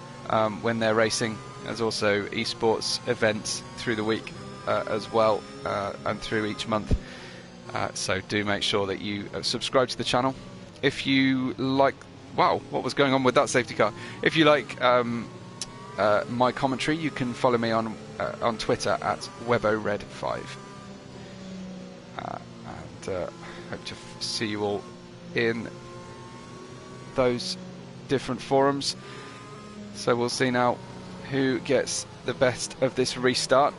when they're racing. There's also esports events through the week as well, and through each month. So do make sure that you subscribe to the channel. If you like Wow, what was going on with that safety car? If you like my commentary, you can follow me on Twitter at WebORed5. And hope to see you all in those different forums. So we'll see now who gets the best of this restart.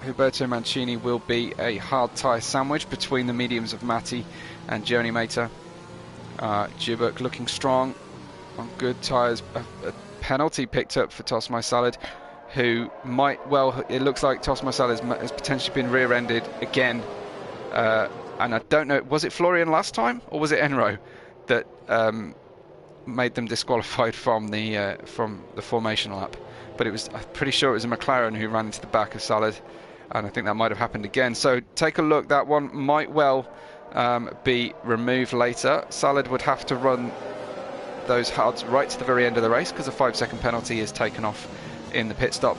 Huberto Mancini will be a hard tyre sandwich between the mediums of Matti and Joni Mater. Djibuk looking strong on good tyres. A penalty picked up for Tosmai Salad, who might, well, it looks like Tosmai Salad has potentially been rear-ended again. And I don't know, was it Florian last time or was it Enro that made them disqualified from the formation lap? But I'm pretty sure it was a McLaren who ran into the back of Salad, and I think that might have happened again. So take a look, that one might well be removed later. Salad would have to run those hards right to the very end of the race because a 5-second penalty is taken off in the pit stop.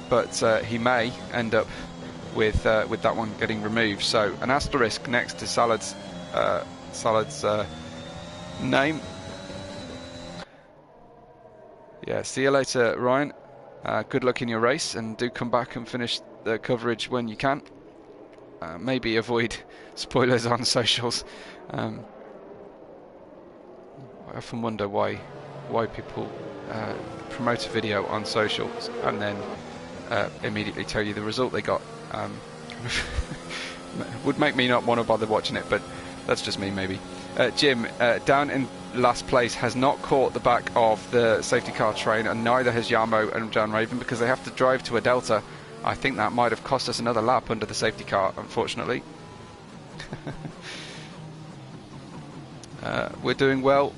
But he may end up with that one getting removed. So an asterisk next to Salad's name. Yeah, see you later, Ryan. Good luck in your race, and do come back and finish the coverage when you can. Maybe avoid spoilers on socials. I often wonder why people promote a video on socials and then immediately tell you the result they got. Would make me not want to bother watching it, but that's just me maybe. Jim, down in last place, has not caught the back of the safety car train, and neither has Jarmo and Jan Raven, because they have to drive to a delta. I think that might have cost us another lap under the safety car, unfortunately. We're doing well.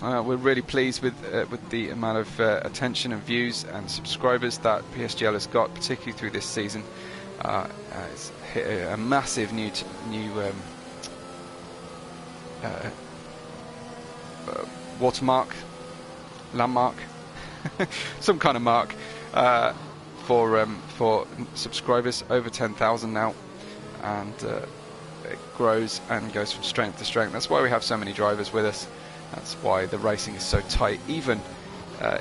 We're really pleased with the amount of attention and views and subscribers that PSGL has got, particularly through this season. It's hit a massive new watermark, landmark, some kind of mark for subscribers, over 10,000 now, and it grows and goes from strength to strength. That's why we have so many drivers with us. That's why the racing is so tight, even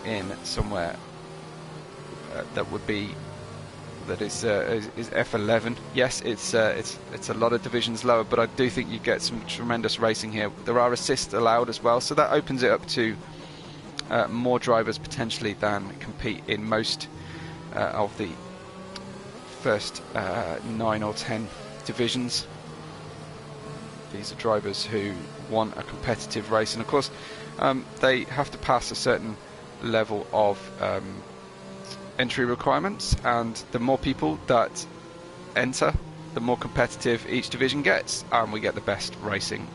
in somewhere that is F11. Yes, it's a lot of divisions lower, but I do think you get some tremendous racing here. There are assists allowed as well, so that opens it up to more drivers potentially than compete in most of the first 9 or 10 divisions. These are drivers who want a competitive race, and of course they have to pass a certain level of entry requirements, and the more people that enter, the more competitive each division gets, and we get the best racing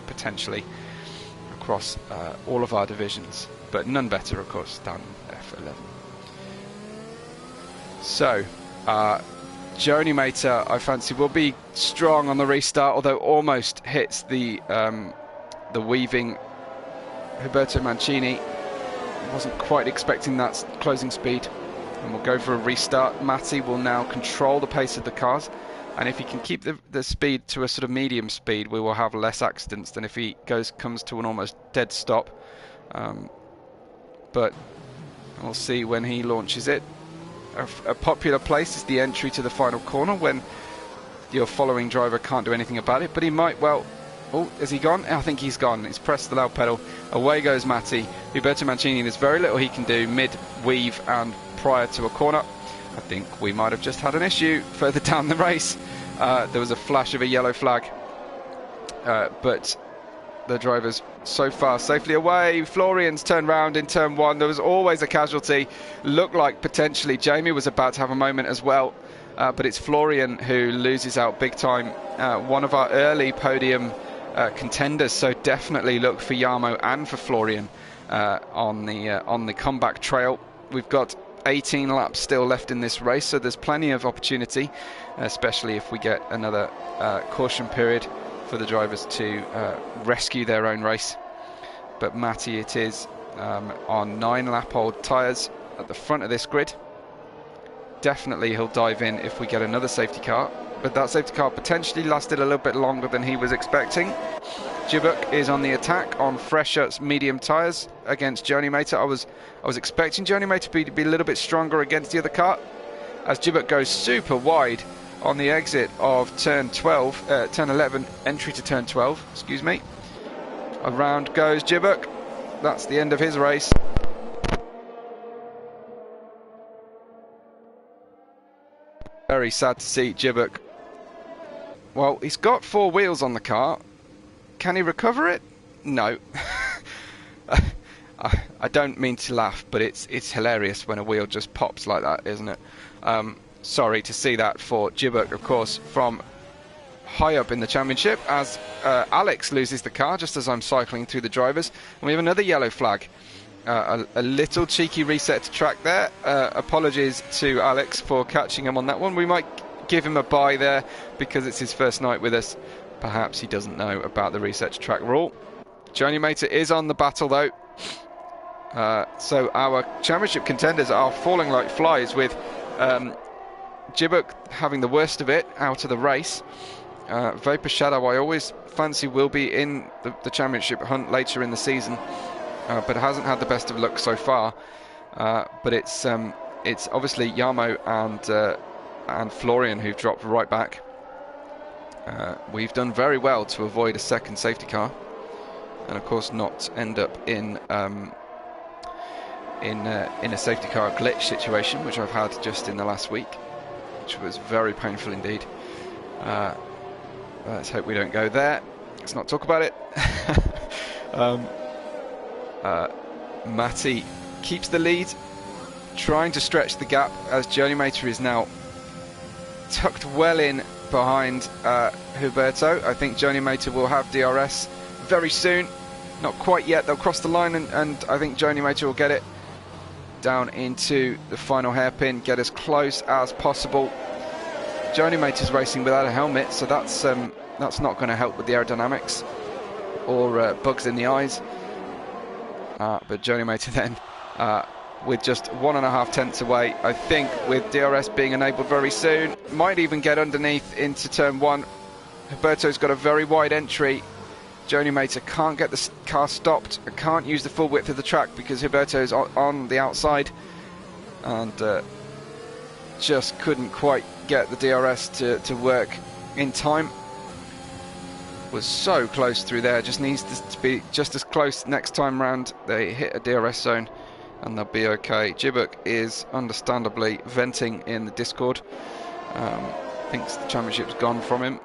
potentially across all of our divisions, but none better of course than F11. So Joni Mater, I fancy, will be strong on the restart, although almost hits the weaving. Huberto Mancini wasn't quite expecting that closing speed, and we'll go for a restart. Matti will now control the pace of the cars, and if he can keep the speed to a sort of medium speed, we will have less accidents than if he comes to an almost dead stop. But we'll see when he launches it. A popular place is the entry to the final corner when your following driver can't do anything about it, but he might well. Oh, is he gone? I think he's gone. He's pressed the loud pedal. Away goes Matti. Huberto Mancini, there's very little he can do mid-weave and prior to a corner. I think we might have just had an issue further down the race. There was a flash of a yellow flag, but the drivers so far safely away. Florian's turned round in turn 1. There was always a casualty. Looked like potentially Jamie was about to have a moment as well, but it's Florian who loses out big time. One of our early podium contenders, so definitely look for Jarmo and for Florian on the comeback trail. We've got 18 laps still left in this race, so there's plenty of opportunity, especially if we get another caution period for the drivers to rescue their own race. But Matti it is on 9-lap-old tyres at the front of this grid. Definitely he'll dive in if we get another safety car, but that safety car potentially lasted a little bit longer than he was expecting. Jibuk is on the attack on fresher medium tyres against Joni Mater. I was expecting Joni Mater to be a little bit stronger against the other car, as Jibuk goes super wide on the exit of turn 11, entry to turn 12, excuse me. Around goes Jibuk. That's the end of his race. Very sad to see Jibuk. Well, he's got 4 wheels on the car. Can he recover it? No. I don't mean to laugh, but it's hilarious when a wheel just pops like that, isn't it? Sorry to see that for Jibuk, of course, from high up in the championship, as Alex loses the car just as I'm cycling through the drivers. And we have another yellow flag. A little cheeky reset to track there. Apologies to Alex for catching him on that one. We might give him a bye there because it's his first night with us. Perhaps he doesn't know about the reset to track rule. Joni Mater is on the battle though. So our championship contenders are falling like flies, with Jibuk having the worst of it out of the race. Vapor Shadow, I always fancy, will be in the championship hunt later in the season, but hasn't had the best of luck so far. But it's obviously Yamo and Florian who've dropped right back. We've done very well to avoid a second safety car, and of course not end up in a safety car glitch situation, which I've had just in the last week, which was very painful indeed. Let's hope we don't go there. Let's not talk about it. Matty keeps the lead, trying to stretch the gap, as Joni Mater is now tucked well in behind Huberto. I think Joni Mater will have DRS very soon. Not quite yet. They'll cross the line, and I think Joni Mater will get it down into the final hairpin, get as close as possible. Joni Mater's racing without a helmet, so that's not going to help with the aerodynamics or bugs in the eyes. But Joni Mater then, with just 1.5 tenths away, I think, with DRS being enabled very soon, might even get underneath into turn 1. Huberto's got a very wide entry. Joni Mater can't get the car stopped, can't use the full width of the track because Huberto's on the outside, and just couldn't quite get the DRS to work in time. Was so close through there, just needs to be just as close next time round. They hit a DRS zone and they'll be okay. Jibuk is understandably venting in the Discord. Thinks the championship's gone from him.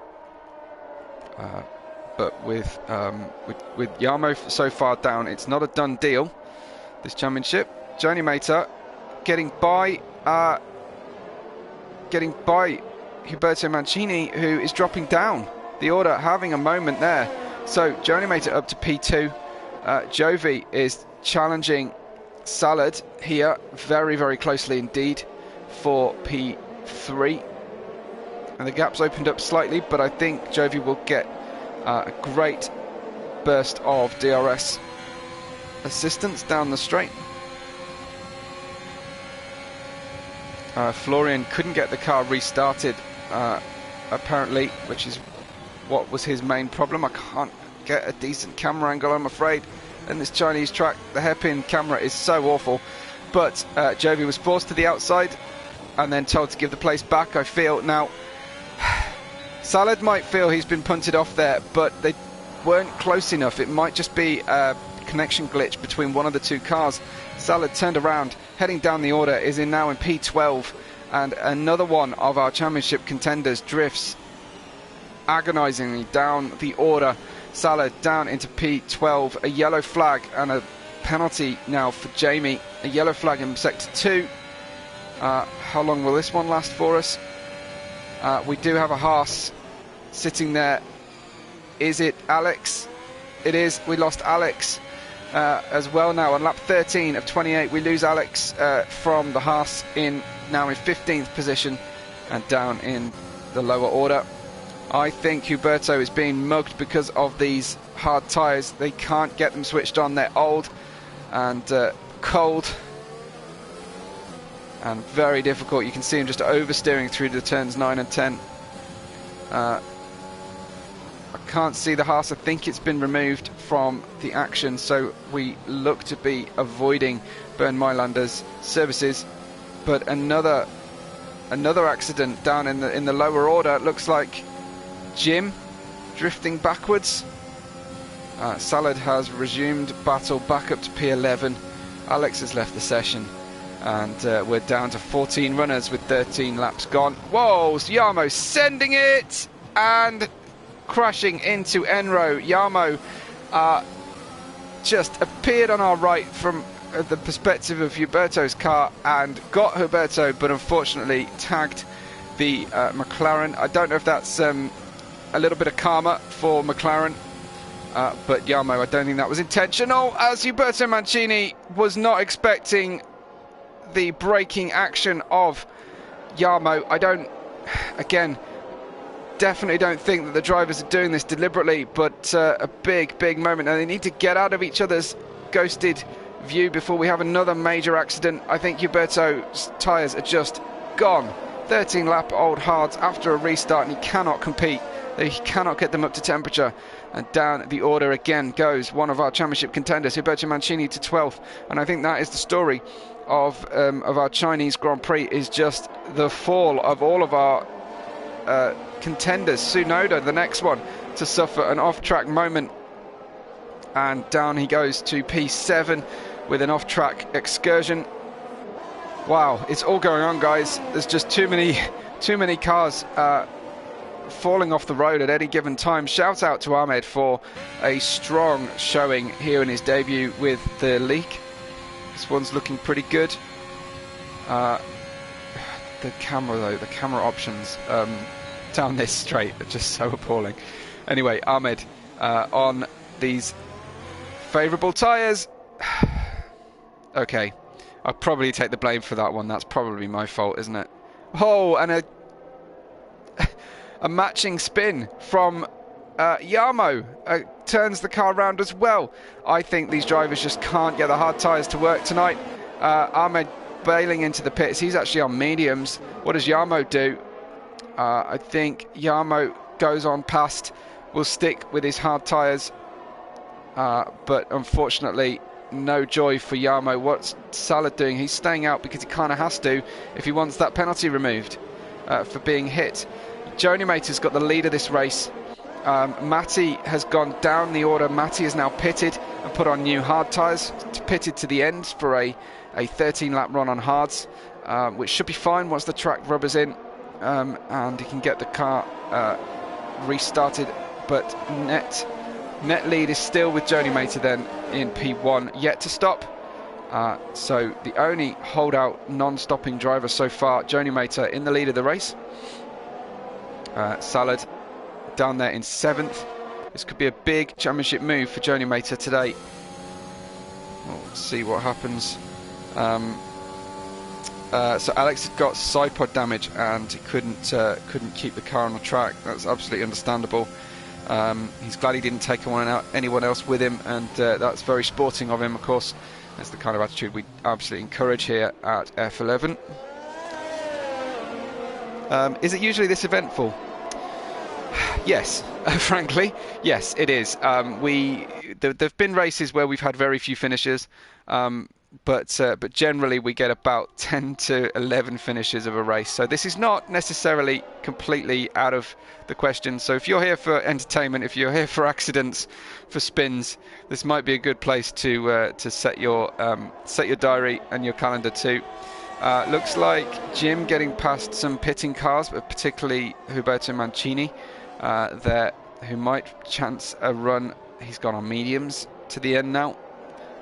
But with Yamo so far down, it's not a done deal, this championship. Joni Mater getting by Huberto Mancini, who is dropping down the order, having a moment there. So Joni Mater up to P2. Jovi is challenging Salad here very, very closely indeed for P3. And the gap's opened up slightly, but I think Jovi will get a great burst of DRS assistance down the straight. Florian couldn't get the car restarted apparently, which is what was his main problem. I can't get a decent camera angle, I'm afraid, in this Chinese track. The hairpin camera is so awful. But Jovi was forced to the outside and then told to give the place back, I feel. Now, Salad might feel he's been punted off there, but they weren't close enough. It might just be a connection glitch between one of the two cars. Salad turned around, heading down the order, is now in P12, and another one of our championship contenders drifts agonizingly down the order. Salad down into P12, a yellow flag and a penalty now for Jamie. A yellow flag in sector 2. How long will this one last for us? We do have a Haas sitting there. Is it Alex? It is. We lost Alex as well now on lap 13 of 28. We lose Alex from the Haas now in 15th position and down in the lower order. I think Huberto is being mugged because of these hard tyres. They can't get them switched on. They're old and cold and very difficult. You can see him just oversteering through the turns 9 and 10. I can't see the Haas. I think it's been removed from the action, so we look to be avoiding Bernd Mailander's services. But another accident down in the lower order. It looks like Jim drifting backwards. Salad has resumed battle back up to P11. Alex has left the session, and we're down to 14 runners with 13 laps gone. Whoa, Jarmo sending it and crashing into Enro. Jarmo just appeared on our right from the perspective of Huberto's car and got Huberto, but unfortunately tagged the McLaren. I don't know if that's a little bit of karma for McLaren, but Jarmo, I don't think that was intentional, as Huberto Mancini was not expecting the braking action of Jarmo. Definitely don't think that the drivers are doing this deliberately, but a big moment, and they need to get out of each other's ghosted view before we have another major accident. I think Huberto's tyres are just gone. 13 lap old hards after a restart, and he cannot compete. He cannot get them up to temperature. And down the order again goes one of our championship contenders, Huberto Mancini, to 12th. And I think that is the story of our Chinese Grand Prix, is just the fall of all of our contenders. Tsunoda, the next one to suffer an off-track moment, and down he goes to P7 with an off-track excursion. Wow, it's all going on, guys. There's just too many cars falling off the road at any given time. Shout out to Ahmed for a strong showing here in his debut with the leak. This one's looking pretty good. The camera though, the camera options down this straight are just so appalling. Anyway, Ahmed on these favourable tyres. Okay, I'll probably take the blame for that one. That's probably my fault, isn't it? Oh, and a matching spin from Jarmo turns the car round as well. I think these drivers just can't get the hard tyres to work tonight. Ahmed bailing into the pits. He's actually on mediums. What does Jarmo do? I think Jarmo goes on past, will stick with his hard tyres, but unfortunately no joy for Jarmo. What's Salad doing? He's staying out because he kind of has to if he wants that penalty removed for being hit. Joni Mater's got the lead of this race. Matty has gone down the order. Matty is now pitted and put on new hard tyres, pitted to the end for a 13-lap run on hards, which should be fine once the track rubber's in, and he can get the car restarted. But net lead is still with Joni Mater then in P1, yet to stop. So the only holdout non-stopping driver so far, Joni Mater in the lead of the race. Salad down there in 7th. This could be a big championship move for Joni Mater today. We'll see what happens. So Alex had got side pod damage and he couldn't keep the car on the track. That's absolutely understandable. He's glad he didn't take anyone else with him, and that's very sporting of him, of course. That's the kind of attitude we absolutely encourage here at F11. Is it usually this eventful? Yes, frankly, yes, it is. There've been races where we've had very few finishers, but generally we get about 10 to 11 finishes of a race. So this is not necessarily completely out of the question. So if you're here for entertainment, if you're here for accidents, for spins, this might be a good place to set your diary and your calendar too. Looks like Jim getting past some pitting cars, but particularly Huberto Mancini there, who might chance a run. He's gone on mediums to the end now,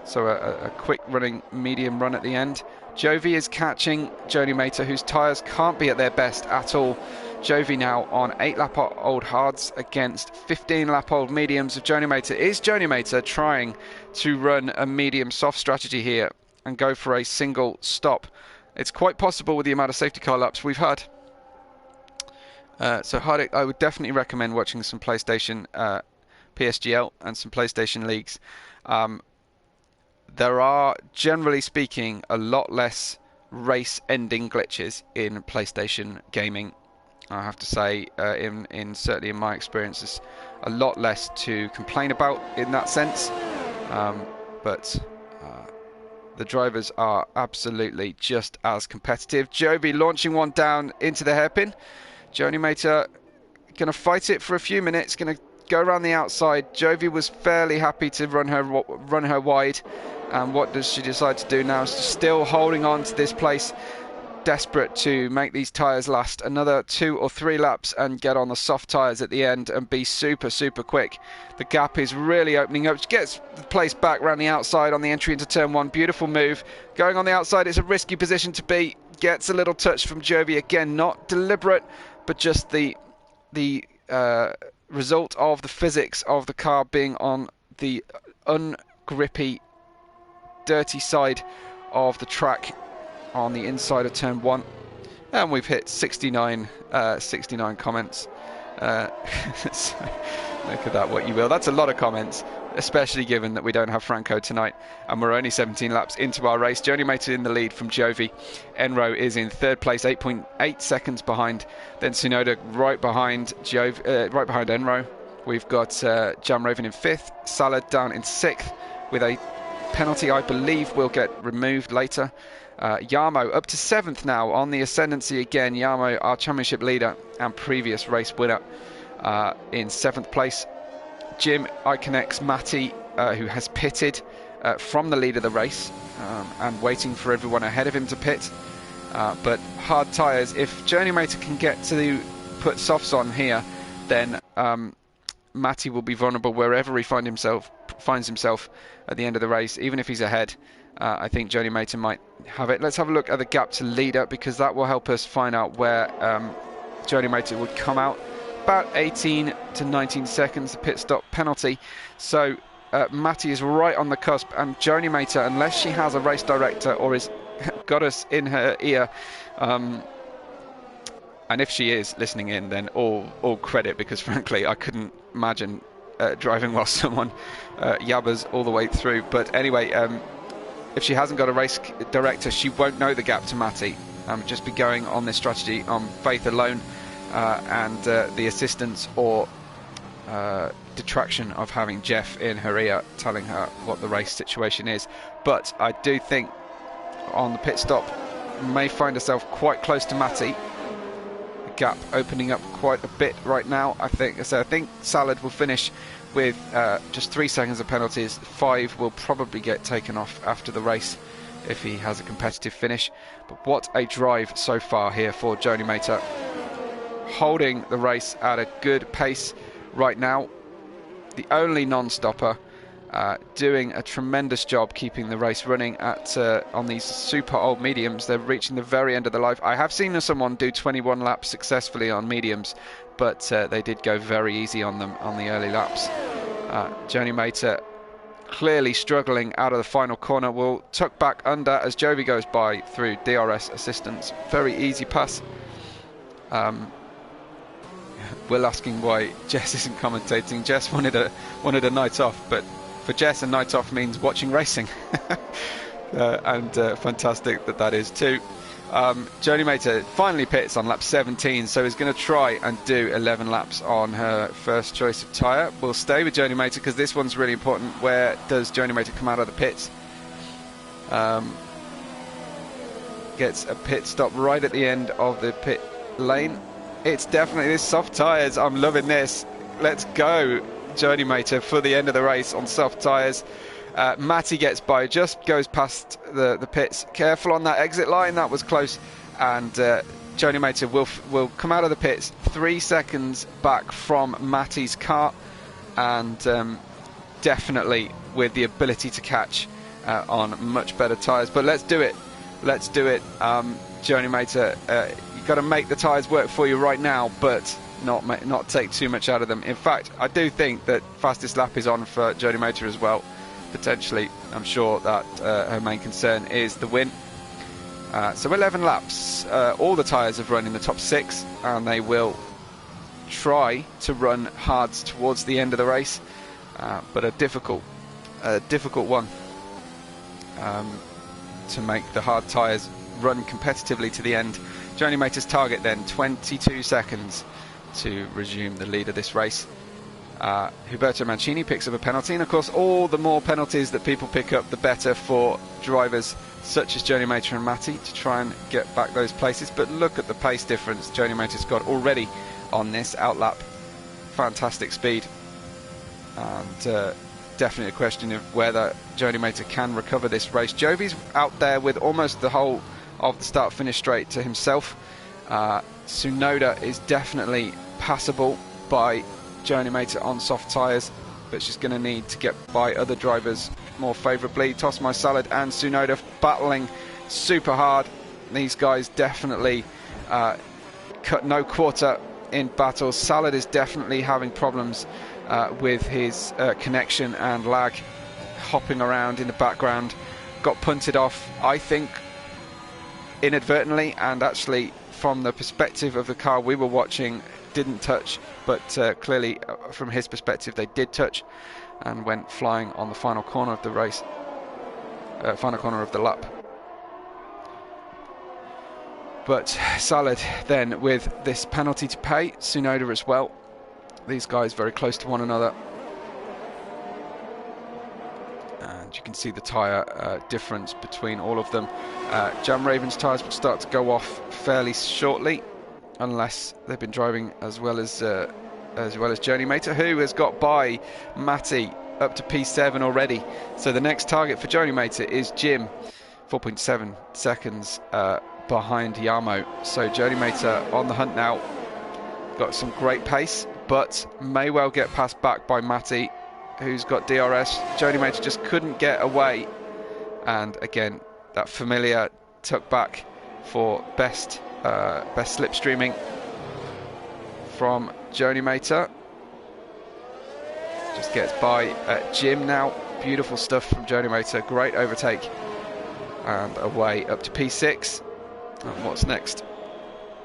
so a quick running medium run at the end. Jovi is catching Joni Mater, whose tyres can't be at their best at all. Jovi now on 8-lap-old hards against 15-lap-old mediums of Joni Mater. Is Joni Mater trying to run a medium soft strategy here and go for a single stop? It's quite possible with the amount of safety car laps we've had. So Hardik, I would definitely recommend watching some PlayStation PSGL and some PlayStation leagues. There are, generally speaking, a lot less race-ending glitches in PlayStation gaming. I have to say, certainly in my experiences, a lot less to complain about in that sense. But the drivers are absolutely just as competitive. Jovi launching one down into the hairpin. Joni Mater going to fight it for a few minutes, going to go around the outside. Jovi was fairly happy to run her wide. And what does she decide to do now? She's still holding on to this place, desperate to make these tyres last another 2 or 3 laps and get on the soft tyres at the end and be super quick. The gap is really opening up. She gets the place back around the outside on the entry into turn 1. Beautiful move. Going on the outside, it's a risky position to be. Gets a little touch from Jovi again, not deliberate, but just the result of the physics of the car being on the ungrippy, dirty side of the track on the inside of turn 1, and we've hit 69 comments. So look at that, what you will. That's a lot of comments, especially given that we don't have Franco tonight and we're only 17 laps into our race. Joni Mater in the lead from Jovi. Enro is in third place, 8.8 seconds behind. Then Tsunoda right behind Enro. We've got Jam Raven in 5th, Salad down in 6th with a penalty I believe will get removed later. Yarmo up to 7th now on the ascendancy again. Yarmo, our championship leader and previous race winner, in 7th place. Jim Iconex Matty, who has pitted from the lead of the race and waiting for everyone ahead of him to pit. But hard tyres, if Joni Mater can get to put softs on here, then Matty will be vulnerable wherever he finds himself at the end of the race, even if he's ahead. I think Joni Mater might have it. Let's have a look at the gap to leader, because that will help us find out where Joni Mater would come out. About 18 to 19 seconds, the pit stop penalty. So Matty is right on the cusp, and Joni Mater, unless she has a race director or is got us in her ear, and if she is listening in, then all credit, because frankly I couldn't imagine driving while someone yabbers all the way through. But anyway, if she hasn't got a race director, she won't know the gap to Matty. Just be going on this strategy on faith alone, and the assistance or detraction of having Jeff in her ear telling her what the race situation is. But I do think on the pit stop may find herself quite close to Matty. The gap opening up quite a bit right now. I think Salad will finish with just 3 seconds of penalties. 5 will probably get taken off after the race if he has a competitive finish. But what a drive so far here for Joni Mater, holding the race at a good pace right now. The only non-stopper, doing a tremendous job keeping the race running at on these super old mediums. They're reaching the very end of their life. I have seen someone do 21 laps successfully on mediums, but they did go very easy on them on the early laps. Joni Mater clearly struggling out of the final corner. Will tuck back under as Jovi goes by through DRS assistance. Very easy pass. Will asking why Jess isn't commentating. Jess wanted a night off, but for Jess a night off means watching racing. And fantastic that is too. Joni Mater finally pits on lap 17, so is going to try and do 11 laps on her first choice of tyre. We'll stay with Joni Mater because this one's really important. Where does Joni Mater come out of the pits? Gets a pit stop right at the end of the pit lane. It's definitely this soft tyres. I'm loving this. Let's go, Joni Mater, for the end of the race on soft tyres. Matty gets by, just goes past the pits. Careful on that exit line, that was close. And Joni Mater will come out of the pits 3 seconds back from Matty's car, and definitely with the ability to catch on much better tyres. But let's do it. Joni Mater, you've got to make the tyres work for you right now, but not take too much out of them. In fact, I do think that fastest lap is on for Joni Mater as well. Potentially, I'm sure that her main concern is the win. So 11 laps. All the tyres have run in the top 6, and they will try to run hards towards the end of the race, but a difficult one to make the hard tyres run competitively to the end. Joni Mater's target then 22 seconds to resume the lead of this race. Huberto Mancini picks up a penalty, and of course all the more penalties that people pick up, the better for drivers such as Joni Mater and Matti to try and get back those places. But look at the pace difference Joni Mater's got already on this outlap. Fantastic speed, and definitely a question of whether Joni Mater can recover this race. Jovi's out there with almost the whole of the start-finish straight to himself. Tsunoda is definitely passable by Joni Mater on soft tyres, but she's going to need to get by other drivers more favourably. Toss My Salad and Tsunoda battling super hard. These guys definitely cut no quarter in battles. Salad is definitely having problems with his connection and lag, hopping around in the background. Got punted off, I think, inadvertently, and actually from the perspective of the car we were watching, didn't touch, but clearly from his perspective they did touch and went flying on the final corner of the race, final corner of the lap. But Salad then with this penalty to pay, Tsunoda as well. These guys very close to one another, and you can see the tyre difference between all of them. Jan Raven's tyres would start to go off fairly shortly, unless they've been driving as well as Joni Mater, who has got by Matti up to P7 already. So the next target for Joni Mater is Jim, 4.7 seconds behind Jarmo. So Joni Mater on the hunt now, got some great pace, but may well get passed back by Matti, who's got DRS. Joni Mater just couldn't get away, and again that familiar tuck back for best slipstreaming from Joni Mater. Just gets by Jim now. Beautiful stuff from Joni Mater. Great overtake, and away up to P6. And what's next?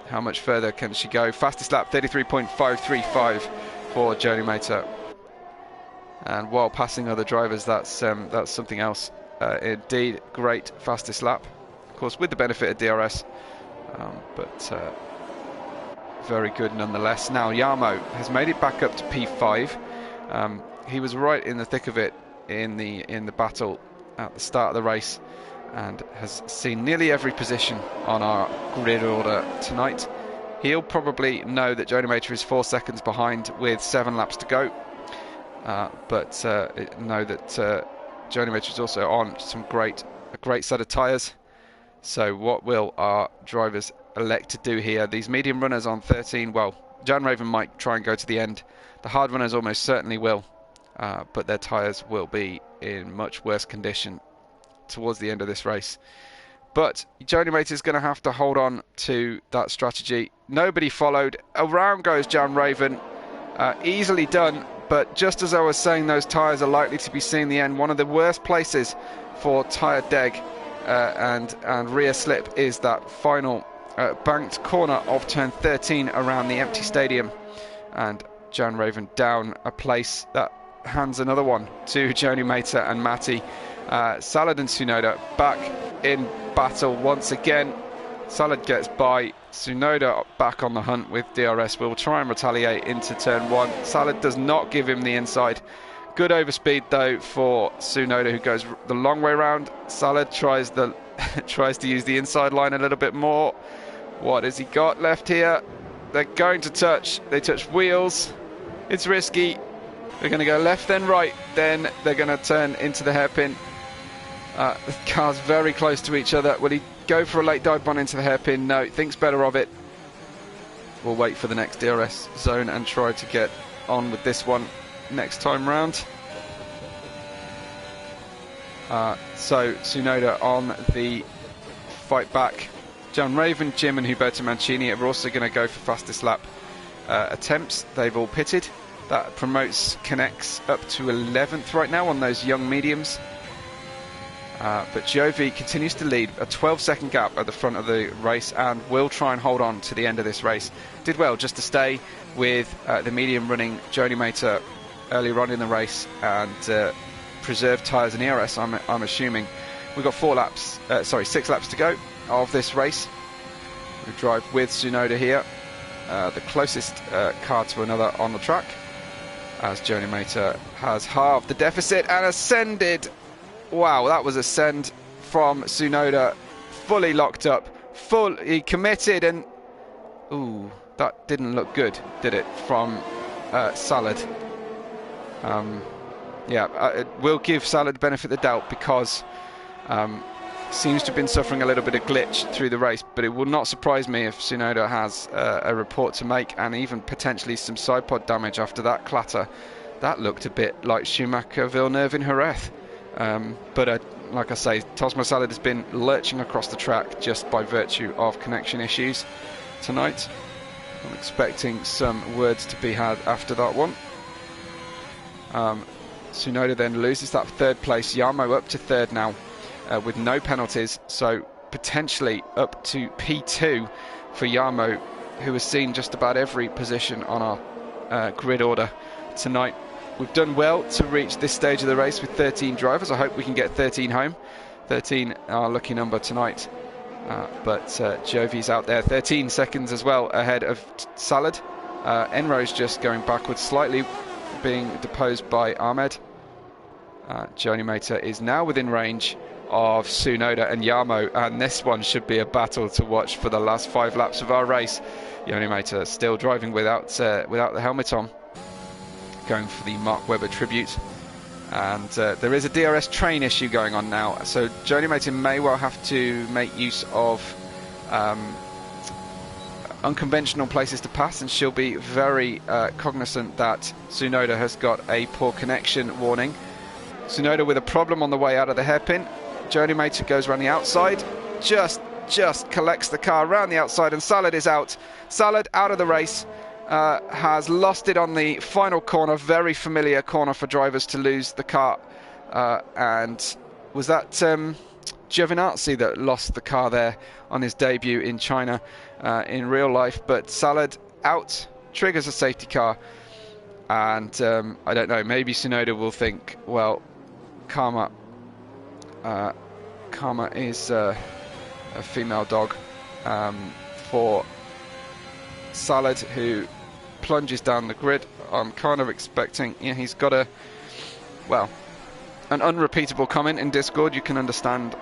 How much further can she go? Fastest lap 33.535 for Joni Mater, and while passing other drivers, that's something else. Indeed, great fastest lap, of course with the benefit of DRS, but very good nonetheless. Now Jarmo has made it back up to P5. He was right in the thick of it in the battle at the start of the race, and has seen nearly every position on our grid order tonight. He'll probably know that Joni Mater is 4 seconds behind with 7 laps to go, but know that Joni Mater is also on a great set of tyres. So what will our drivers elect to do here? These medium runners on 13, well, Jan Raven might try and go to the end. The hard runners almost certainly will, but their tyres will be in much worse condition towards the end of this race. But Joni Mater is going to have to hold on to that strategy. Nobody followed. Around goes Jan Raven. Easily done, but just as I was saying, those tyres are likely to be seeing the end. One of the worst places for tyre deg and rear slip is that final banked corner of turn 13 around the empty stadium, and Jan Raven down a place. That hands another one to Joni Mater and Matti. Salad and Tsunoda back in battle once again. Salad gets by. Tsunoda back on the hunt with DRS. Will try and retaliate into turn 1. Salad does not give him the inside. Good overspeed though for Tsunoda, who goes the long way round. Salad tries to use the inside line a little bit more. What has he got left here? They're going to touch. They touch wheels. It's risky. They're going to go left then right. Then they're going to turn into the hairpin. The cars very close to each other. Will he go for a late dive bomb into the hairpin? No, thinks better of it. We'll wait for the next DRS zone and try to get on with this one next time round. So Tsunoda on the fight back. Jan Raven, Jim and Huberto Mancini are also going to go for fastest lap attempts. They've all pitted. That promotes Connects up to 11th right now on those young mediums. But Jovi continues to lead, a 12-second gap at the front of the race, and will try and hold on to the end of this race. Did well just to stay with the medium running Joni Mater earlier on in the race and preserve tyres and ERS, I'm assuming. We've got 6 laps to go of this race. We drive with Tsunoda here, the closest car to another on the track. as Joni Mater has halved the deficit and ascended. Wow, that was a send from Tsunoda, fully locked up, fully committed, and ooh, that didn't look good, did it, from Salad. Yeah, we'll give Salad the benefit of the doubt because seems to have been suffering a little bit of glitch through the race, but it will not surprise me if Tsunoda has a report to make, and even potentially some side pod damage after that clatter. That looked a bit like Schumacher Villeneuve in Jerez. But like I say, Tosmo Salad has been lurching across the track just by virtue of connection issues tonight. I'm expecting some words to be had after that one. Tsunoda then loses that third place. Yarmo up to third now with no penalties, so potentially up to P2 for Yarmo, who has seen just about every position on our grid order tonight. We've done well to reach this stage of the race with 13 drivers. I hope we can get 13 home. 13 our lucky number tonight. But Jovi's out there 13 seconds as well ahead of Salad. Enro's just going backwards slightly, being deposed by Ahmed. Joni Mater is now within range of Tsunoda and Yarmo, and this one should be a battle to watch for the last 5 laps of our race. Joni Mater still driving without the helmet on, going for the Mark Webber tribute. And there is a DRS train issue going on now, so Joni Mater may well have to make use of unconventional places to pass, and she'll be very cognizant that Tsunoda has got a poor connection warning. Tsunoda with a problem on the way out of the hairpin. Joni Mater goes around the outside, just collects the car around the outside, and Salad is out. Salad out of the race. Has lost it on the final corner, very familiar corner for drivers to lose the car. And was that Giovinazzi that lost the car there on his debut in China in real life? But Salad out, triggers a safety car. And I don't know, maybe Tsunoda will think, well, Karma is a female dog for Salad, who plunges down the grid. I'm kind of expecting, he's got an unrepeatable comment in Discord. You can understand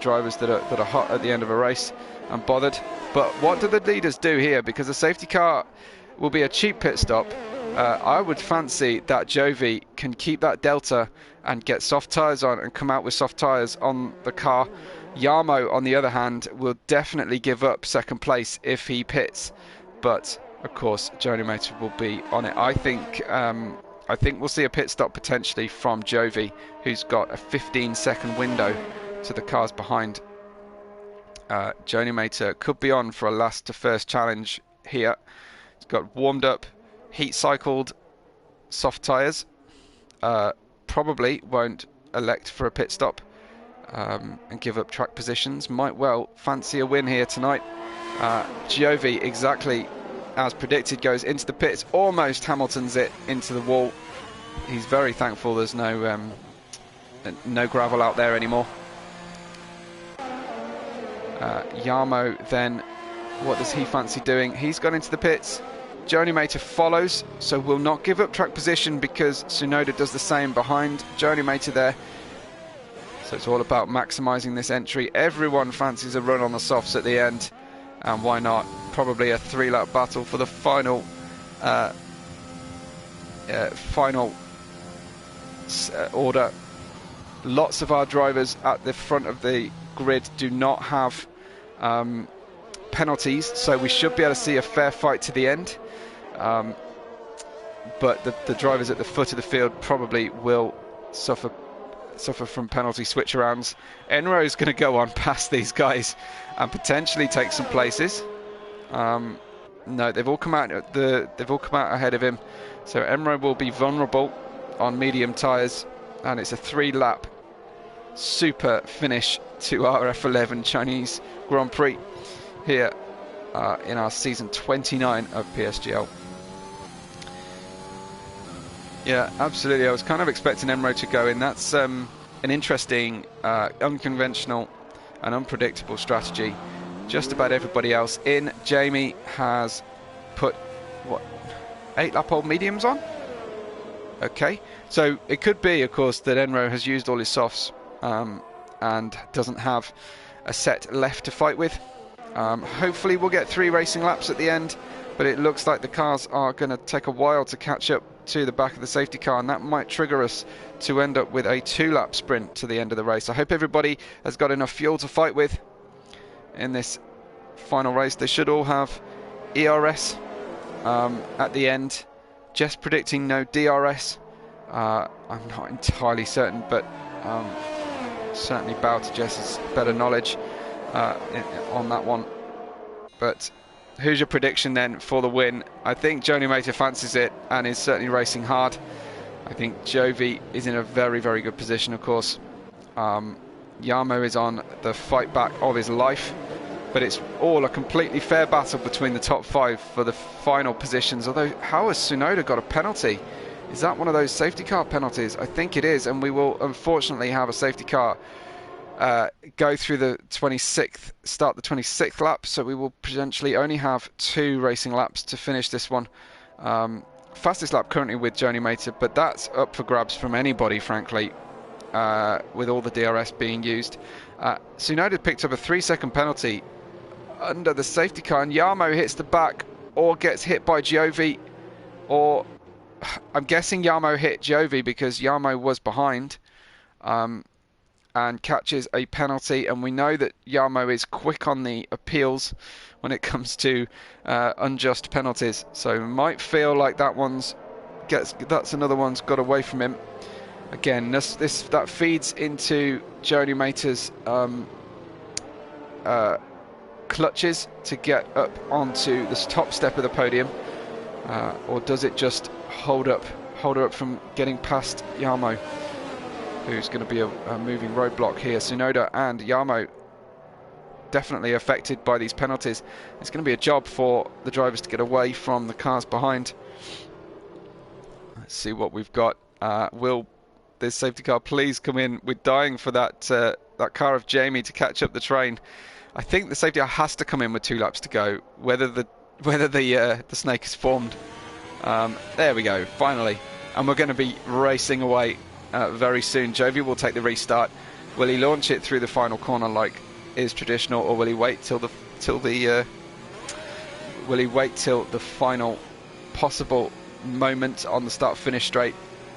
drivers that are hot at the end of a race and bothered. But what do the leaders do here? Because the safety car will be a cheap pit stop. I would fancy that Jovi can keep that delta and get soft tyres on and come out with soft tyres on the car. Yarmo, on the other hand, will definitely give up second place if he pits. But of course, Joni Mater will be on it. I think we'll see a pit stop potentially from Jovi, who's got a 15-second window to the cars behind. Joni Mater could be on for a last to first challenge here. He's got warmed up, heat cycled soft tyres. Probably won't elect for a pit stop and give up track positions. Might well fancy a win here tonight. Jovi, exactly as predicted, goes into the pits, almost Hamiltons it into the wall. He's very thankful there's no gravel out there anymore. Yarmo then, what does he fancy doing? He's gone into the pits. Joni Mater follows, so will not give up track position because Tsunoda does the same behind Joni Mater there. So it's all about maximising this entry. Everyone fancies a run on the softs at the end, and why not? Probably a 3-lap battle for the final order. Lots of our drivers at the front of the grid do not have penalties, so we should be able to see a fair fight to the end. But the drivers at the foot of the field probably will suffer from penalty switch-arounds. Enro is going to go on past these guys and potentially take some places. No, they've all come out ahead of him, so Enro will be vulnerable on medium tyres, and it's a 3-lap super finish to our F11 Chinese Grand Prix here in our season 29 of PSGL. Yeah, absolutely. I was kind of expecting Enro to go in. That's an interesting, unconventional and unpredictable strategy. Just about everybody else in. Jamie has put, 8-lap-old mediums on? Okay, so it could be, of course, that Enro has used all his softs and doesn't have a set left to fight with. Hopefully we'll get 3 racing laps at the end, but it looks like the cars are going to take a while to catch up to the back of the safety car, and that might trigger us to end up with a 2-lap sprint to the end of the race. I hope everybody has got enough fuel to fight with in this final race. They should all have ERS at the end. Just predicting no DRS. I'm not entirely certain, but certainly bow to Jess's better knowledge on that one. But who's your prediction then for the win? I think Joni Mater fancies it and is certainly racing hard. I think Jovi is in a very, very good position, of course. Jarmo is on the fight back of his life, but it's all a completely fair battle between the top 5 for the final positions. Although, how has Tsunoda got a penalty? Is that one of those safety car penalties? I think it is, and we will unfortunately have a safety car go through the 26th, start the 26th lap, so we will potentially only have 2 racing laps to finish this one. Fastest lap currently with Joni Mater, but that's up for grabs from anybody, frankly, with all the DRS being used. Tsunoda picked up a 3-second penalty under the safety car, and Jarmo hits the back or gets hit by Giovi, or I'm guessing Jarmo hit Giovi because Jarmo was behind, and catches a penalty. And we know that Jarmo is quick on the appeals when it comes to unjust penalties, so it might feel like that's another one's got away from him. Again, that feeds into Joni Mater's clutches to get up onto this top step of the podium, or does it just hold her up from getting past Jarmo, who's going to be a moving roadblock here? Tsunoda and Jarmo definitely affected by these penalties. It's going to be a job for the drivers to get away from the cars behind. Let's see what we've got. Will this safety car please come in? We're dying for that car of Jamie to catch up the train. I think the safety car has to come in with 2 laps to go, whether the snake is formed. There we go, finally, and we're going to be racing away very soon. Jovi will take the restart. Will he launch it through the final corner like is traditional, or will he wait till the final possible moment on the start-finish straight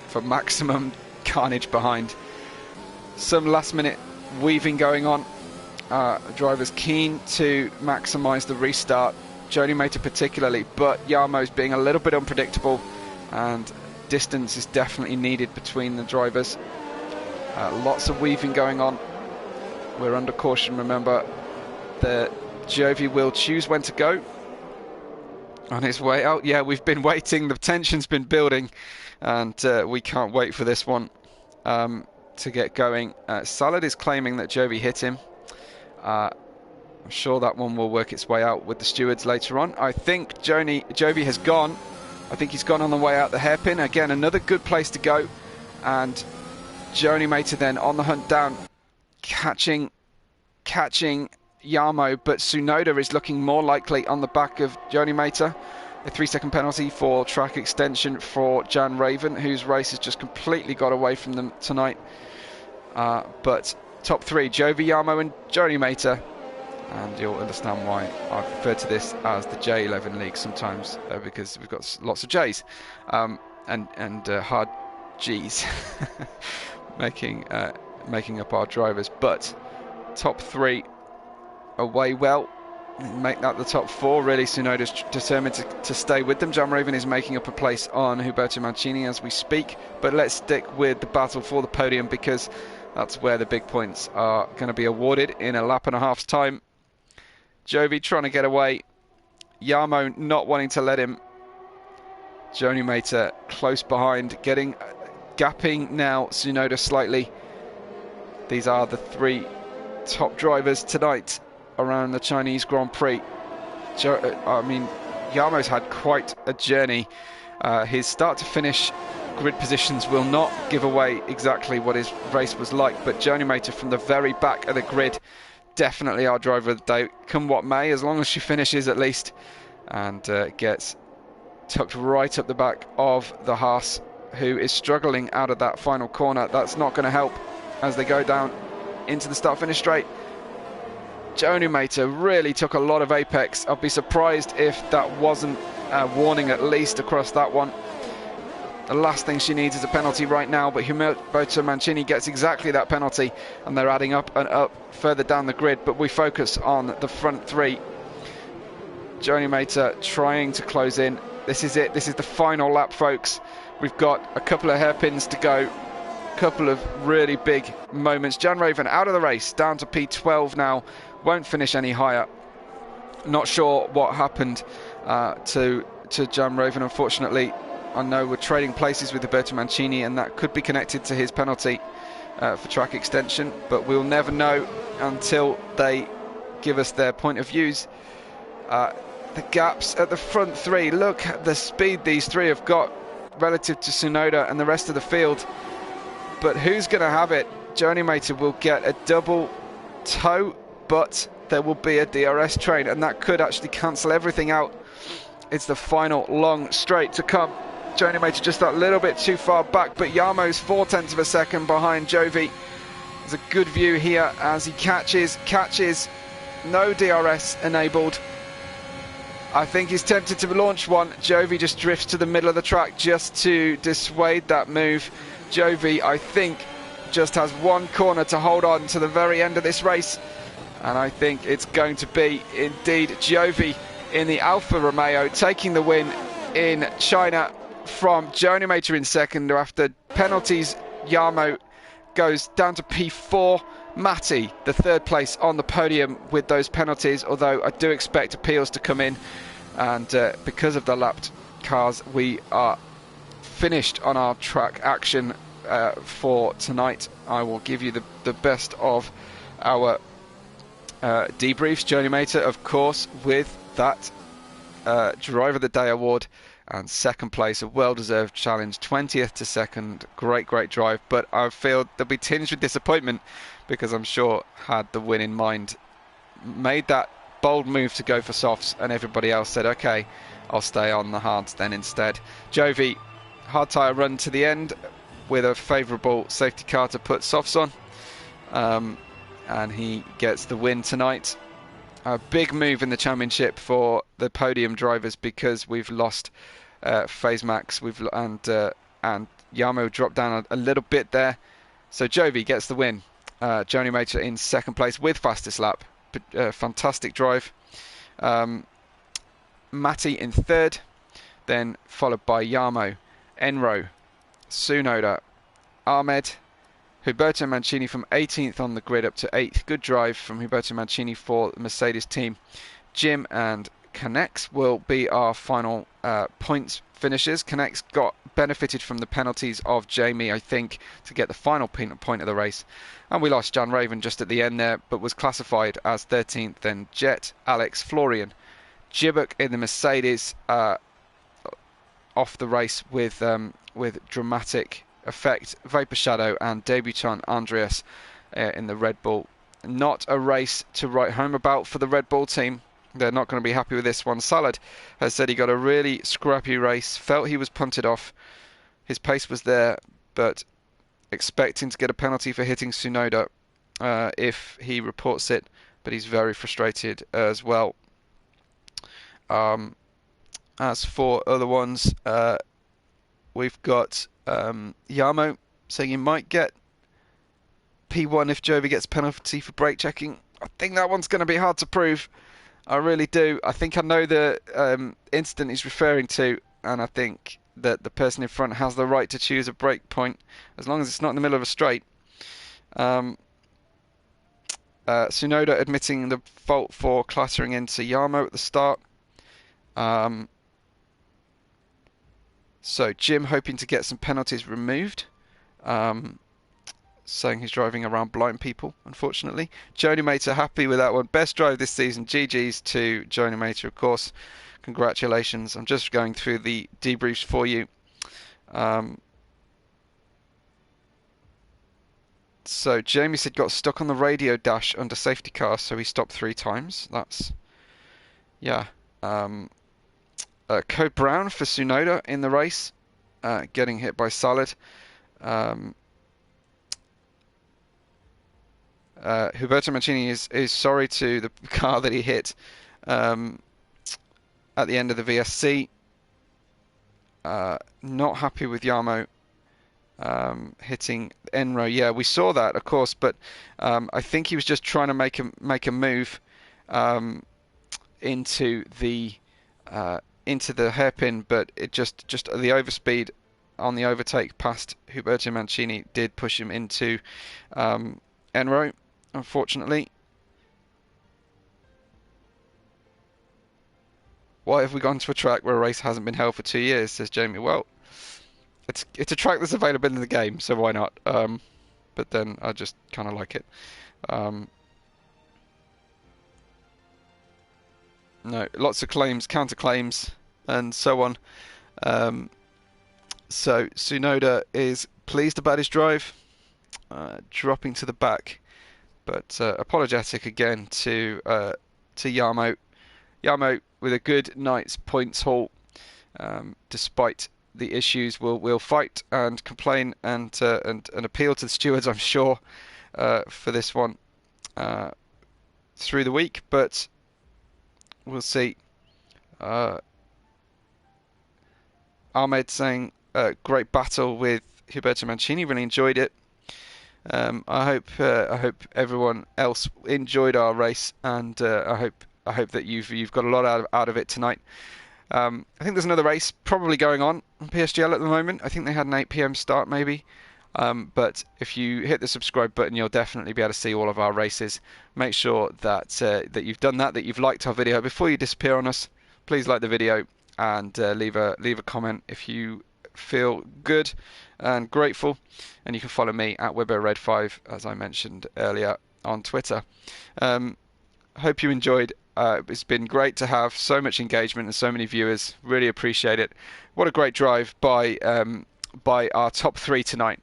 for maximum carnage behind? Some last-minute weaving going on. Drivers keen to maximise the restart, Joni Mater particularly, but Jarmo's being a little bit unpredictable, and distance is definitely needed between the drivers. Lots of weaving going on. We're under caution, remember. The Jovi will choose when to go on his way out. Yeah, we've been waiting, the tension's been building, and we can't wait for this one to get going. Salad is claiming that Jovi hit him. I'm sure that one will work its way out with the stewards later on. I think Jovi has gone. I think he's gone on the way out the hairpin. Again, another good place to go. And Joni Mater then on the hunt down, catching Jarmo, but Tsunoda is looking more likely on the back of Joni Mater. A 3-second penalty for track extension for Jan Raven, whose race has just completely got away from them tonight. But top 3, Jovi, Jarmo and Joni Mater. And you'll understand why I refer to this as the J11 League sometimes, because we've got lots of J's and hard G's making up our drivers. But top 3 away well. Make that the top 4. Really, Tsunoda's determined to stay with them. Jan Raven is making up a place on Huberto Mancini as we speak. But let's stick with the battle for the podium, because that's where the big points are going to be awarded in a lap and a half's time. Jovi trying to get away. Jarmo not wanting to let him. Joni Mater close behind, gapping now Tsunoda slightly. These are the 3 top drivers tonight around the Chinese Grand Prix. Jarmo's had quite a journey. His start to finish grid positions will not give away exactly what his race was like, but Joni Mater from the very back of the grid, definitely our driver of the day, come what may, as long as she finishes at least, and gets tucked right up the back of the Haas who is struggling out of that final corner. That's not going to help as they go down into the start-finish straight. Joe Numater really took a lot of apex. I'd be surprised if that wasn't a warning at least across that one. The last thing she needs is a penalty right now, but Humberto Mancini gets exactly that penalty, and they're adding up and up further down the grid. But we focus on the front three. Joe Numater trying to close in. This is it. This is the final lap, folks. We've got a couple of hairpins to go. Couple of really big moments. Jan Raven out of the race, down to P12 now. Won't finish any higher. Not sure what happened to Jan Raven, unfortunately. I know we're trading places with Roberto Mancini, and that could be connected to his penalty for track extension, but we'll never know until they give us their point of views. The gaps at the front three, look at the speed these three have got relative to Tsunoda and the rest of the field. But who's going to have it? Joe Numater will get a double toe, but there will be a DRS train, and that could actually cancel everything out. It's the final long straight to come. Joe Numater just that little bit too far back, but Yarmo's 0.4 of a second behind Jovi. There's a good view here as he catches, no DRS enabled. I think he's tempted to launch one. Jovi just drifts to the middle of the track just to dissuade that move. Jovi, I think, just has one corner to hold on to the very end of this race, and I think it's going to be indeed Jovi in the Alfa Romeo taking the win in China from Joe Numater in second. After penalties, Yarmo goes down to P4. Matty, the third place on the podium with those penalties, although I do expect appeals to come in, and because of the lapped cars, we are finished on our track action for tonight. I will give you the best of our debriefs. Joe Numater, of course, with that Driver of the Day award and second place, a well-deserved challenge, 20th to second. Great drive, but I feel there'll be tinged with disappointment because I'm sure had the win in mind, made that bold move to go for softs, and everybody else said, okay, I'll stay on the hards then instead. Jovi, hard tyre run to the end with a favourable safety car to put softs on, and he gets the win tonight. A big move in the championship for the podium drivers because we've lost Phase Max, and Yarmo dropped down a little bit there. So Jovi gets the win. Joe Numater in second place with fastest lap. Fantastic drive. Matty in third, then followed by Yarmo, Enro, Tsunoda, Ahmed, Huberto Mancini from 18th on the grid up to 8th. Good drive from Huberto Mancini for the Mercedes team. Jim and Canex will be our final points finishers. Canex benefited from the penalties of Jamie, I think, to get the final point of the race. And we lost Jan Raven just at the end there, but was classified as 13th. Then Jet, Alex, Florian, Jibuk in the Mercedes off the race with dramatic effect. Vapor Shadow and debutant Andreas in the Red Bull. Not a race to write home about for the Red Bull team. They're not going to be happy with this one. Salad has said he got a really scrappy race, felt he was punted off. His pace was there, but expecting to get a penalty for hitting Tsunoda if he reports it, but he's very frustrated as well. As for other ones, we've got Yarmo saying he might get P1 if Jovi gets penalty for brake checking. I think that one's going to be hard to prove. I really do. I think I know the incident he's referring to, and I think that the person in front has the right to choose a brake point as long as it's not in the middle of a straight. Tsunoda admitting the fault for clattering into Yarmo at the start. So Jim hoping to get some penalties removed, saying he's driving around blind people, unfortunately. Joe Numater happy with that one. Best drive this season. GG's to Joe Numater, of course. Congratulations. I'm just going through the debriefs for you. So Jamie said got stuck on the radio dash under safety car, so he stopped 3 times. That's, yeah. Code Brown for Tsunoda in the race. getting hit by Solid. Huberto Mancini is sorry to the car that he hit at the end of the VSC. Not happy with Yarmo hitting Enro. Yeah, we saw that, of course, but I think he was just trying to make a move into the hairpin, but it just the overspeed on the overtake past Huberto Mancini did push him into Enro, unfortunately. Why have we gone to a track where a race hasn't been held for 2 years, says Jamie. Well, it's a track that's available in the game, so why not? But then I just kind of like it. No, lots of claims, counterclaims, and so on. So Tsunoda is pleased about his drive, dropping to the back, but apologetic again to Yarmo. Yarmo with a good night's points haul, despite the issues. We'll fight and complain and appeal to the stewards, I'm sure, for this one through the week, but we'll see. Ahmed saying great battle with Huberto Mancini, really enjoyed it. I hope everyone else enjoyed our race, and I hope that you've got a lot out of it tonight. I think there's another race probably going on PSGL at the moment. I think they had an 8 p.m. start maybe. But if you hit the subscribe button, you'll definitely be able to see all of our races. Make sure that that you've done that you've liked our video. Before you disappear on us, please like the video and leave a comment if you feel good and grateful. And you can follow me at WibboRed5, as I mentioned earlier, on Twitter. Hope you enjoyed. It's been great to have so much engagement and so many viewers. Really appreciate it. What a great drive by our top three tonight.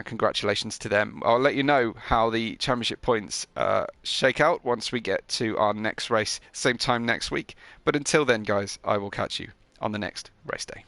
Congratulations to them. I'll let you know how the championship points shake out once we get to our next race, same time next week. But until then, guys, I will catch you on the next race day.